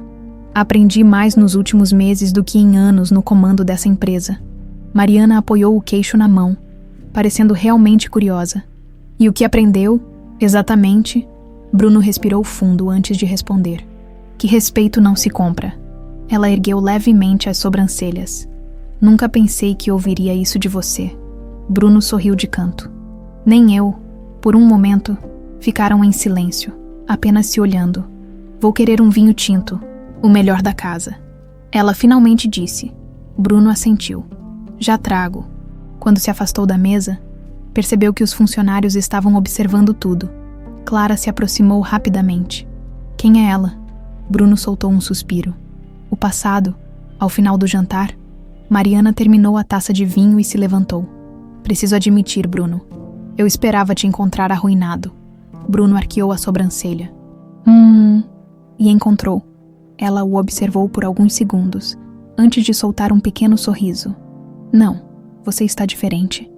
Aprendi mais nos últimos meses do que em anos no comando dessa empresa. Mariana apoiou o queixo na mão, parecendo realmente curiosa. E o que aprendeu, exatamente? Bruno respirou fundo antes de responder. Que respeito não se compra. Ela ergueu levemente as sobrancelhas. Nunca pensei que ouviria isso de você. Bruno sorriu de canto. Nem eu. Por um momento, ficaram em silêncio, apenas se olhando. Vou querer um vinho tinto, o melhor da casa. Ela finalmente disse. Bruno assentiu. Já trago. Quando se afastou da mesa, percebeu que os funcionários estavam observando tudo. Clara se aproximou rapidamente. Quem é ela? Bruno soltou um suspiro. O passado, ao final do jantar, Mariana terminou a taça de vinho e se levantou. Preciso admitir, Bruno. Eu esperava te encontrar arruinado. Bruno arqueou a sobrancelha. E encontrou. Ela o observou por alguns segundos, antes de soltar um pequeno sorriso. Não, você está diferente.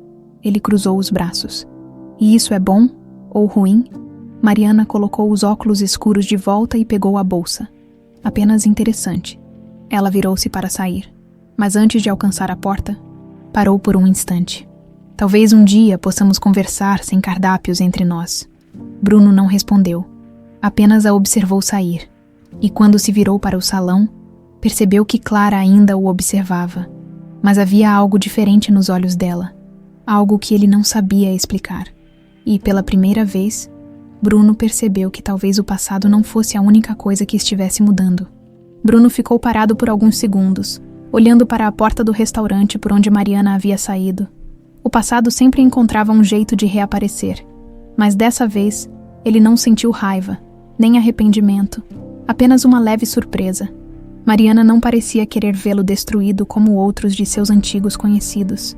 Ele cruzou os braços. E isso é bom ou ruim? Mariana colocou os óculos escuros de volta e pegou a bolsa. Apenas interessante. Ela virou-se para sair, mas antes de alcançar a porta, parou por um instante. Talvez um dia possamos conversar sem cardápios entre nós. Bruno não respondeu. Apenas a observou sair. E quando se virou para o salão, percebeu que Clara ainda o observava. Mas havia algo diferente nos olhos dela. Algo que ele não sabia explicar. E, pela primeira vez, Bruno percebeu que talvez o passado não fosse a única coisa que estivesse mudando. Bruno ficou parado por alguns segundos, olhando para a porta do restaurante por onde Mariana havia saído. O passado sempre encontrava um jeito de reaparecer, mas dessa vez ele não sentiu raiva, nem arrependimento, apenas uma leve surpresa. Mariana não parecia querer vê-lo destruído como outros de seus antigos conhecidos.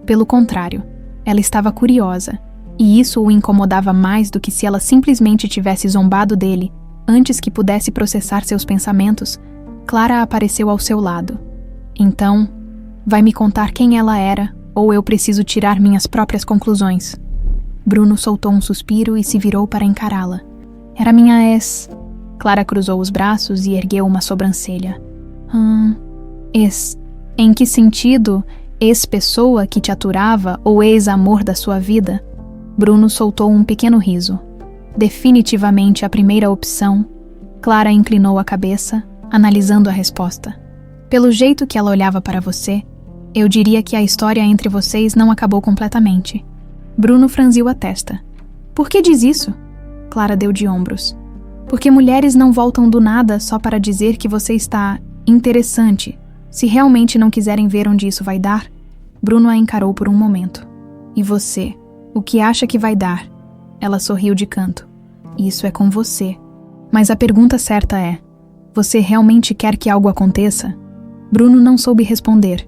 Pelo contrário, ela estava curiosa, e isso o incomodava mais do que se ela simplesmente tivesse zombado dele. Antes que pudesse processar seus pensamentos, Clara apareceu ao seu lado. Então, vai me contar quem ela era, ou eu preciso tirar minhas próprias conclusões. Bruno soltou um suspiro e se virou para encará-la. Era minha ex. Clara cruzou os braços e ergueu uma sobrancelha. Ex. Em que sentido? Ex-pessoa que te aturava ou ex-amor da sua vida? Bruno soltou um pequeno riso. Definitivamente a primeira opção. Clara inclinou a cabeça, analisando a resposta. Pelo jeito que ela olhava para você, eu diria que a história entre vocês não acabou completamente. Bruno franziu a testa. Por que diz isso? Clara deu de ombros. Porque mulheres não voltam do nada só para dizer que você está interessante. Se realmente não quiserem ver onde isso vai dar, Bruno a encarou por um momento. E você? O que acha que vai dar? Ela sorriu de canto. Isso é com você. Mas a pergunta certa é: você realmente quer que algo aconteça? Bruno não soube responder.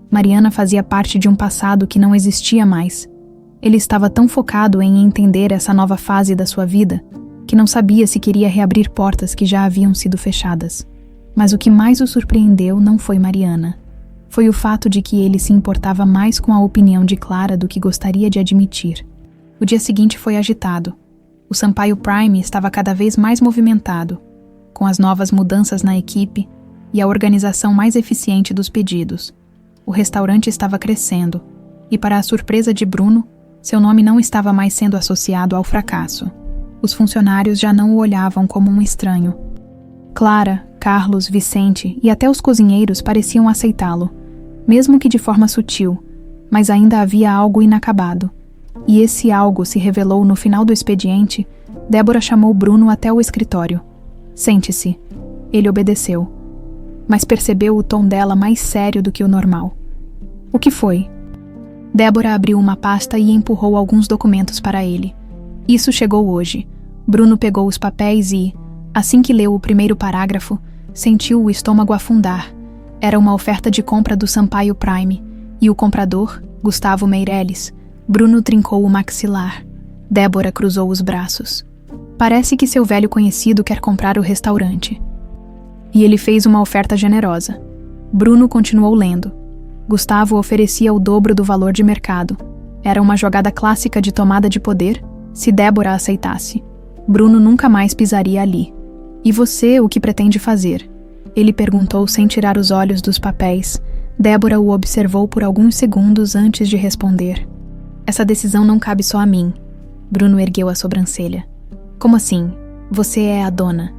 Mariana fazia parte de um passado que não existia mais. Ele estava tão focado em entender essa nova fase da sua vida que não sabia se queria reabrir portas que já haviam sido fechadas. Mas o que mais o surpreendeu não foi Mariana. Foi o fato de que ele se importava mais com a opinião de Clara do que gostaria de admitir. O dia seguinte foi agitado. O Sampaio Prime estava cada vez mais movimentado, com as novas mudanças na equipe e a organização mais eficiente dos pedidos. O restaurante estava crescendo, e para a surpresa de Bruno, seu nome não estava mais sendo associado ao fracasso. Os funcionários já não o olhavam como um estranho. Clara, Carlos, Vicente e até os cozinheiros pareciam aceitá-lo, mesmo que de forma sutil, mas ainda havia algo inacabado. E esse algo se revelou no final do expediente. Débora chamou Bruno até o escritório. Sente-se. Ele obedeceu, mas percebeu o tom dela mais sério do que o normal. O que foi? Débora abriu uma pasta e empurrou alguns documentos para ele. Isso chegou hoje. Bruno pegou os papéis e, assim que leu o primeiro parágrafo, sentiu o estômago afundar. Era uma oferta de compra do Sampaio Prime, e o comprador, Gustavo Meireles. Bruno trincou o maxilar. Débora cruzou os braços. Parece que seu velho conhecido quer comprar o restaurante. E ele fez uma oferta generosa. Bruno continuou lendo. Gustavo oferecia o dobro do valor de mercado. Era uma jogada clássica de tomada de poder, se Débora aceitasse. Bruno nunca mais pisaria ali. E você, o que pretende fazer? Ele perguntou sem tirar os olhos dos papéis. Débora o observou por alguns segundos antes de responder. Essa decisão não cabe só a mim. Bruno ergueu a sobrancelha. Como assim? Você é a dona.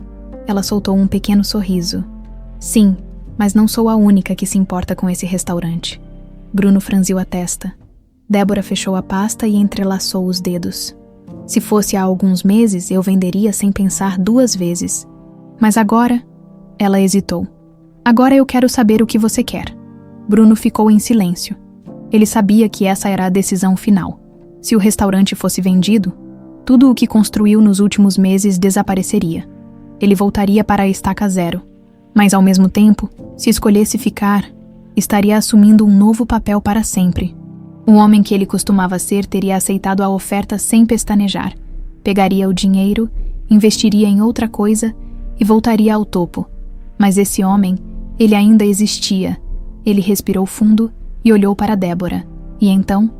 Ela soltou um pequeno sorriso. Sim, mas não sou a única que se importa com esse restaurante. Bruno franziu a testa. Débora fechou a pasta e entrelaçou os dedos. Se fosse há alguns meses, eu venderia sem pensar duas vezes. Mas agora... Ela hesitou. Agora eu quero saber o que você quer. Bruno ficou em silêncio. Ele sabia que essa era a decisão final. Se o restaurante fosse vendido, tudo o que construiu nos últimos meses desapareceria. Ele voltaria para a estaca zero. Mas, ao mesmo tempo, se escolhesse ficar, estaria assumindo um novo papel para sempre. O homem que ele costumava ser teria aceitado a oferta sem pestanejar. Pegaria o dinheiro, investiria em outra coisa e voltaria ao topo. Mas esse homem, ele ainda existia. Ele respirou fundo e olhou para Débora. E então,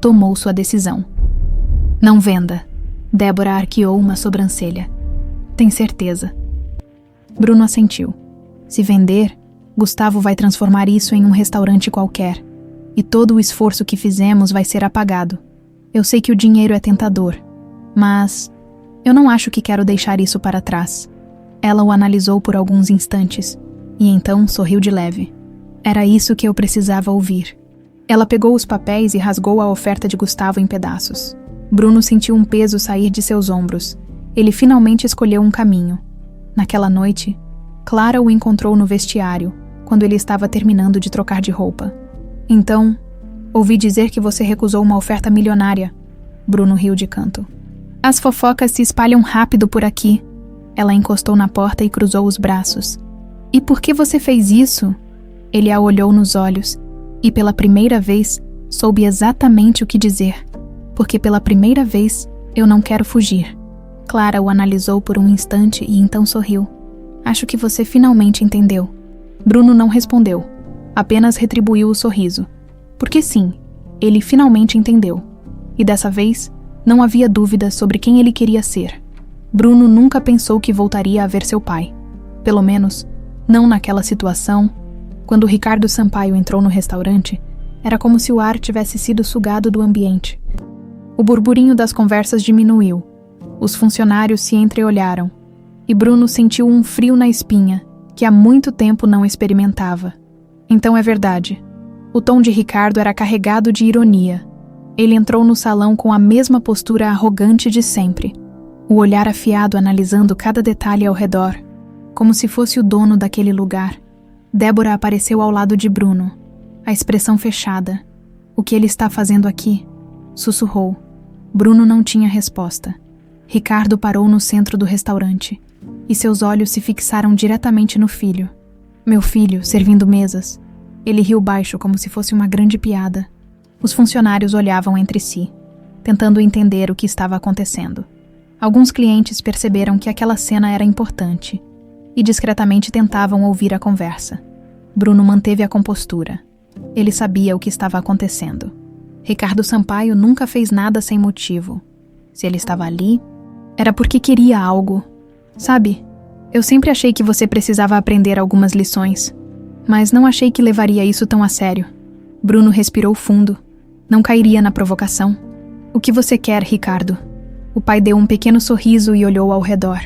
tomou sua decisão. Não venda. Débora arqueou uma sobrancelha. Tem certeza? Bruno assentiu. Se vender, Gustavo vai transformar isso em um restaurante qualquer. E todo o esforço que fizemos vai ser apagado. Eu sei que o dinheiro é tentador, mas eu não acho que quero deixar isso para trás. Ela o analisou por alguns instantes, e então sorriu de leve. Era isso que eu precisava ouvir. Ela pegou os papéis e rasgou a oferta de Gustavo em pedaços. Bruno sentiu um peso sair de seus ombros. Ele finalmente escolheu um caminho. Naquela noite, Clara o encontrou no vestiário, quando ele estava terminando de trocar de roupa. Então, Ouvi dizer que você recusou uma oferta milionária. Bruno riu de canto. As fofocas se espalham rápido por aqui. Ela encostou na porta e cruzou os braços. E por que você fez isso? Ele a olhou nos olhos e pela primeira vez soube exatamente o que dizer. Porque pela primeira vez eu não quero fugir. Clara o analisou por um instante e então sorriu. Acho que você finalmente entendeu. Bruno não respondeu, apenas retribuiu o sorriso. Porque sim, ele finalmente entendeu. E dessa vez, não havia dúvida sobre quem ele queria ser. Bruno nunca pensou que voltaria a ver seu pai. Pelo menos, não naquela situação. Quando Ricardo Sampaio entrou no restaurante, era como se o ar tivesse sido sugado do ambiente. O burburinho das conversas diminuiu. Os funcionários se entreolharam. E Bruno sentiu um frio na espinha, que há muito tempo não experimentava. Então é verdade. O tom de Ricardo era carregado de ironia. Ele entrou no salão com a mesma postura arrogante de sempre. O olhar afiado analisando cada detalhe ao redor, como se fosse o dono daquele lugar. Débora apareceu ao lado de Bruno, a expressão fechada. O que ele está fazendo aqui? Sussurrou. Bruno não tinha resposta. Ricardo parou no centro do restaurante, e seus olhos se fixaram diretamente no filho. Meu filho, servindo mesas. Ele riu baixo como se fosse uma grande piada. Os funcionários olhavam entre si, tentando entender o que estava acontecendo. Alguns clientes perceberam que aquela cena era importante, e discretamente tentavam ouvir a conversa. Bruno manteve a compostura. Ele sabia o que estava acontecendo. Ricardo Sampaio nunca fez nada sem motivo. Se ele estava ali, era porque queria algo. Sabe, eu sempre achei que você precisava aprender algumas lições, mas não achei que levaria isso tão a sério. Bruno respirou fundo. Não cairia na provocação. O que você quer, Ricardo? O pai deu um pequeno sorriso e olhou ao redor.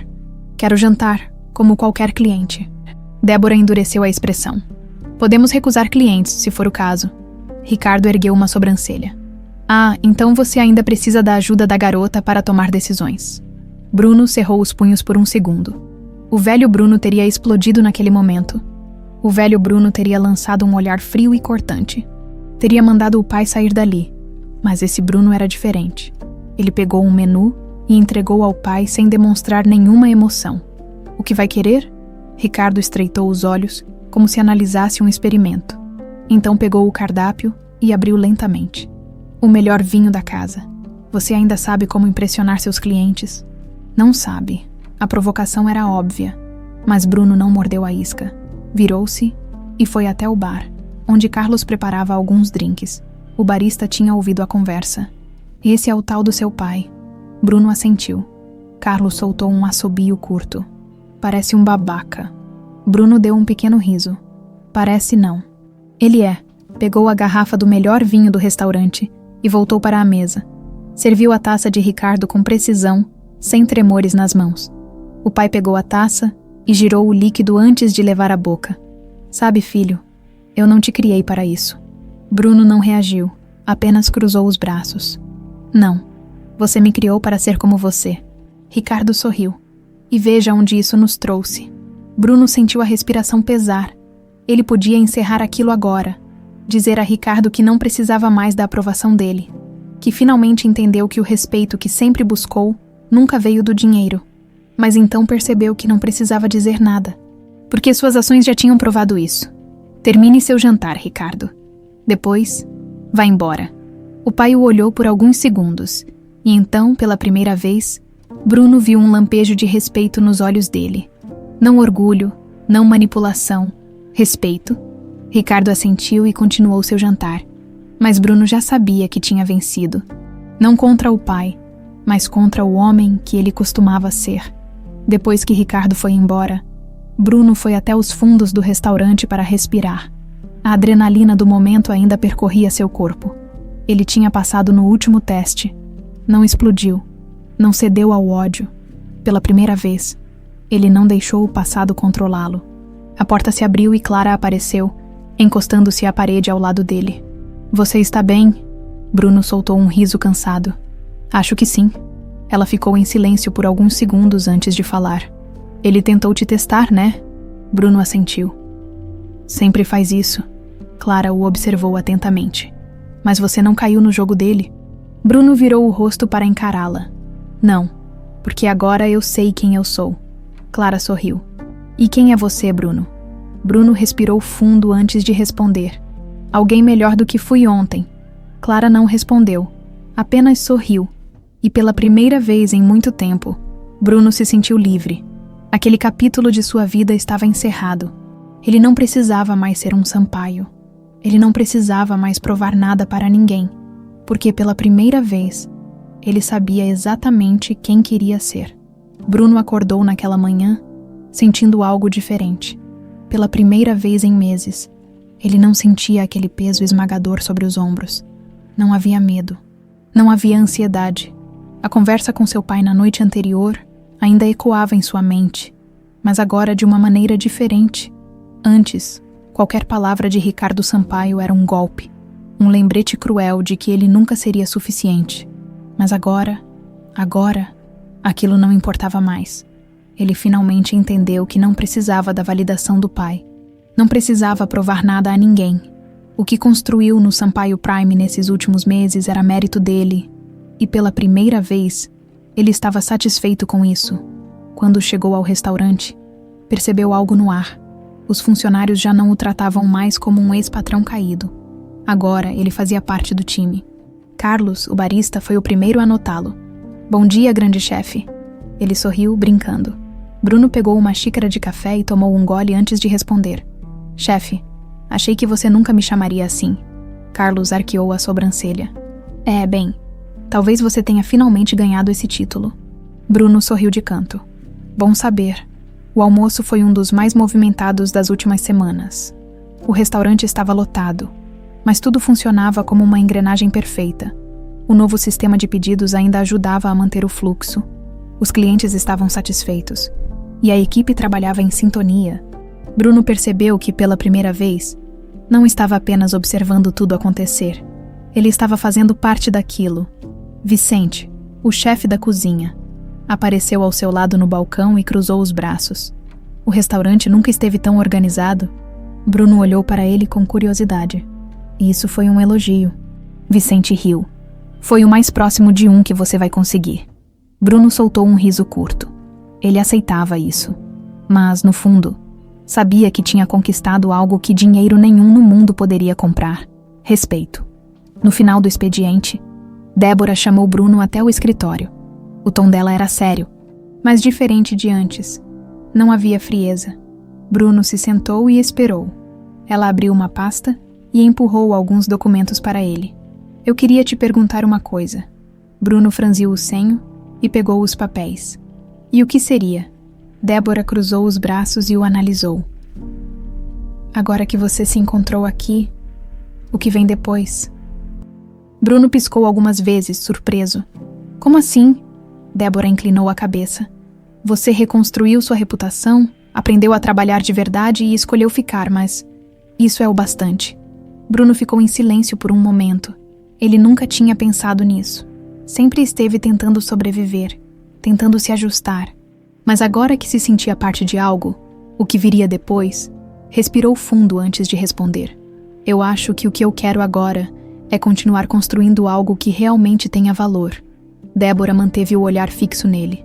Quero jantar, como qualquer cliente. Débora endureceu a expressão. Podemos recusar clientes, se for o caso. Ricardo ergueu uma sobrancelha. Ah, então você ainda precisa da ajuda da garota para tomar decisões. Bruno cerrou os punhos por um segundo. O velho Bruno teria explodido naquele momento. O velho Bruno teria lançado um olhar frio e cortante. Teria mandado o pai sair dali. Mas esse Bruno era diferente. Ele pegou um menu e entregou ao pai sem demonstrar nenhuma emoção. O que vai querer? Ricardo estreitou os olhos, como se analisasse um experimento. Então pegou o cardápio e abriu lentamente. O melhor vinho da casa. Você ainda sabe como impressionar seus clientes? Não sabe. A provocação era óbvia. Mas Bruno não mordeu a isca. Virou-se e foi até o bar, onde Carlos preparava alguns drinks. O barista tinha ouvido a conversa. Esse é o tal do seu pai. Bruno assentiu. Carlos soltou um assobio curto. Parece um babaca. Bruno deu um pequeno riso. Parece não. Ele é. Pegou a garrafa do melhor vinho do restaurante e voltou para a mesa. Serviu a taça de Ricardo com precisão, sem tremores nas mãos. O pai pegou a taça e girou o líquido antes de levar à boca. Sabe, filho, eu não te criei para isso. Bruno não reagiu, apenas cruzou os braços. Não, você me criou para ser como você. Ricardo sorriu. E veja onde isso nos trouxe. Bruno sentiu a respiração pesar. Ele podia encerrar aquilo agora. Dizer a Ricardo que não precisava mais da aprovação dele. Que finalmente entendeu que o respeito que sempre buscou nunca veio do dinheiro. Mas então percebeu que não precisava dizer nada. Porque suas ações já tinham provado isso. Termine seu jantar, Ricardo. Depois, vá embora. O pai o olhou por alguns segundos. E então, pela primeira vez, Bruno viu um lampejo de respeito nos olhos dele. Não orgulho, não manipulação. Respeito. Ricardo assentiu e continuou seu jantar. Mas Bruno já sabia que tinha vencido. Não contra o pai, mas contra o homem que ele costumava ser. Depois que Ricardo foi embora, Bruno foi até os fundos do restaurante para respirar. A adrenalina do momento ainda percorria seu corpo. Ele tinha passado no último teste. Não explodiu. Não cedeu ao ódio. Pela primeira vez, ele não deixou o passado controlá-lo. A porta se abriu e Clara apareceu, encostando-se à parede ao lado dele. Você está bem? Bruno soltou um riso cansado. Acho que sim. Ela ficou em silêncio por alguns segundos antes de falar. Ele tentou te testar, né? Bruno assentiu. Sempre faz isso. Clara o observou atentamente. Mas você não caiu no jogo dele? Bruno virou o rosto para encará-la. Não, porque agora eu sei quem eu sou. Clara sorriu. E quem é você, Bruno? Bruno respirou fundo antes de responder. Alguém melhor do que fui ontem. Clara não respondeu, apenas sorriu. E pela primeira vez em muito tempo, Bruno se sentiu livre. Aquele capítulo de sua vida estava encerrado. Ele não precisava mais ser um Sampaio. Ele não precisava mais provar nada para ninguém, porque pela primeira vez, ele sabia exatamente quem queria ser. Bruno acordou naquela manhã, sentindo algo diferente. Pela primeira vez em meses, ele não sentia aquele peso esmagador sobre os ombros. Não havia medo. Não havia ansiedade. A conversa com seu pai na noite anterior ainda ecoava em sua mente, mas agora de uma maneira diferente. Antes, qualquer palavra de Ricardo Sampaio era um golpe, um lembrete cruel de que ele nunca seria suficiente. Mas agora, aquilo não importava mais. Ele finalmente entendeu que não precisava da validação do pai. Não precisava provar nada a ninguém. O que construiu no Sampaio Prime nesses últimos meses era mérito dele, e pela primeira vez, ele estava satisfeito com isso. Quando chegou ao restaurante, percebeu algo no ar. Os funcionários já não o tratavam mais como um ex-patrão caído. Agora ele fazia parte do time. Carlos, o barista, foi o primeiro a notá-lo. Bom dia, grande chefe. Ele sorriu, brincando. Bruno pegou uma xícara de café e tomou um gole antes de responder. Chefe, achei que você nunca me chamaria assim. Carlos arqueou a sobrancelha. Bem, talvez você tenha finalmente ganhado esse título. Bruno sorriu de canto. Bom saber. O almoço foi um dos mais movimentados das últimas semanas. O restaurante estava lotado, mas tudo funcionava como uma engrenagem perfeita. O novo sistema de pedidos ainda ajudava a manter o fluxo. Os clientes estavam satisfeitos, e a equipe trabalhava em sintonia. Bruno percebeu que, pela primeira vez, não estava apenas observando tudo acontecer. Ele estava fazendo parte daquilo. Vicente, o chefe da cozinha, apareceu ao seu lado no balcão e cruzou os braços. O restaurante nunca esteve tão organizado. Bruno olhou para ele com curiosidade. E isso foi um elogio. Vicente riu. Foi o mais próximo de um que você vai conseguir. Bruno soltou um riso curto. Ele aceitava isso. Mas, no fundo, sabia que tinha conquistado algo que dinheiro nenhum no mundo poderia comprar. Respeito. No final do expediente, Débora chamou Bruno até o escritório. O tom dela era sério, mas diferente de antes. Não havia frieza. Bruno se sentou e esperou. Ela abriu uma pasta e empurrou alguns documentos para ele. Eu queria te perguntar uma coisa. Bruno franziu o senho e pegou os papéis. E o que seria? Débora cruzou os braços e o analisou. Agora que você se encontrou aqui, o que vem depois? Bruno piscou algumas vezes, surpreso. Como assim? Débora inclinou a cabeça. Você reconstruiu sua reputação, aprendeu a trabalhar de verdade e escolheu ficar, mas isso é o bastante. Bruno ficou em silêncio por um momento. Ele nunca tinha pensado nisso. Sempre esteve tentando sobreviver, tentando se ajustar. Mas agora que se sentia parte de algo, o que viria depois, respirou fundo antes de responder. Eu acho que o que eu quero agora é continuar construindo algo que realmente tenha valor. Débora manteve o olhar fixo nele.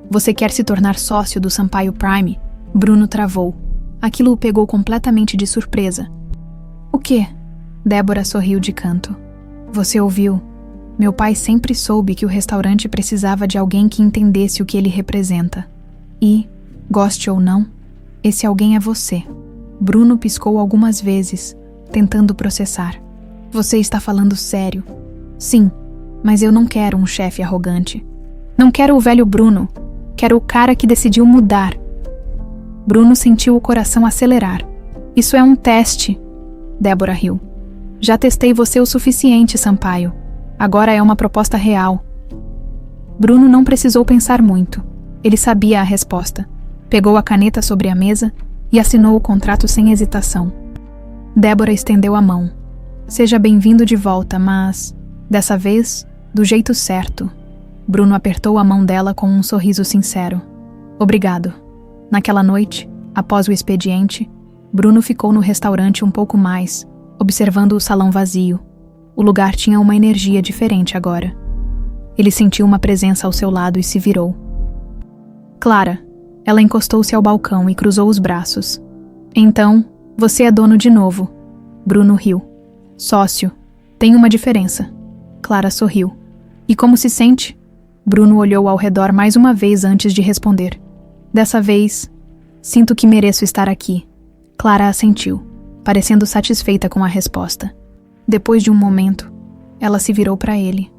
Você quer se tornar sócio do Sampaio Prime? Bruno travou. Aquilo o pegou completamente de surpresa. O quê? Débora sorriu de canto. Você ouviu? Meu pai sempre soube que o restaurante precisava de alguém que entendesse o que ele representa. E, goste ou não, esse alguém é você. Bruno piscou algumas vezes, tentando processar. Você está falando sério? Sim, mas eu não quero um chefe arrogante. Não quero o velho Bruno. Quero o cara que decidiu mudar. Bruno sentiu o coração acelerar. Isso é um teste. Débora riu. Já testei você o suficiente, Sampaio. Agora é uma proposta real. Bruno não precisou pensar muito. Ele sabia a resposta. Pegou a caneta sobre a mesa e assinou o contrato sem hesitação. Débora estendeu a mão. Seja bem-vindo de volta, mas, dessa vez, do jeito certo. Bruno apertou a mão dela com um sorriso sincero. Obrigado. Naquela noite, após o expediente, Bruno ficou no restaurante um pouco mais, observando o salão vazio. O lugar tinha uma energia diferente agora. Ele sentiu uma presença ao seu lado e se virou. Clara. Ela encostou-se ao balcão e cruzou os braços. Então, você é dono de novo. Bruno riu. Sócio. Tem uma diferença. Clara sorriu. E como se sente? Bruno olhou ao redor mais uma vez antes de responder. Dessa vez, sinto que mereço estar aqui. Clara assentiu, parecendo satisfeita com a resposta. Depois de um momento, ela se virou para ele,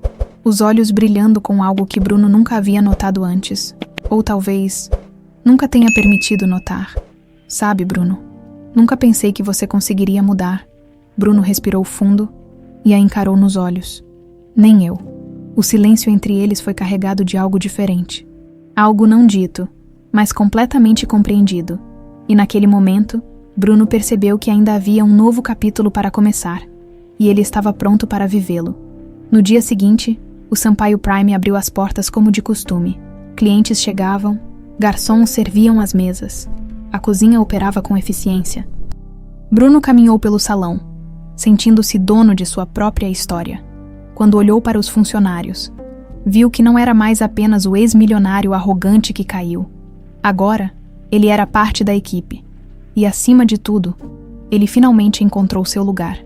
os olhos brilhando com algo que Bruno nunca havia notado antes. Ou talvez nunca tenha permitido notar. Sabe, Bruno, nunca pensei que você conseguiria mudar. Bruno respirou fundo e a encarou nos olhos. Nem eu. O silêncio entre eles foi carregado de algo diferente. Algo não dito, mas completamente compreendido. E naquele momento, Bruno percebeu que ainda havia um novo capítulo para começar, e ele estava pronto para vivê-lo. No dia seguinte, o Sampaio Prime abriu as portas como de costume. Clientes chegavam, garçons serviam as mesas. A cozinha operava com eficiência. Bruno caminhou pelo salão, sentindo-se dono de sua própria história. Quando olhou para os funcionários, viu que não era mais apenas o ex-milionário arrogante que caiu. Agora, ele era parte da equipe. E, acima de tudo, ele finalmente encontrou seu lugar.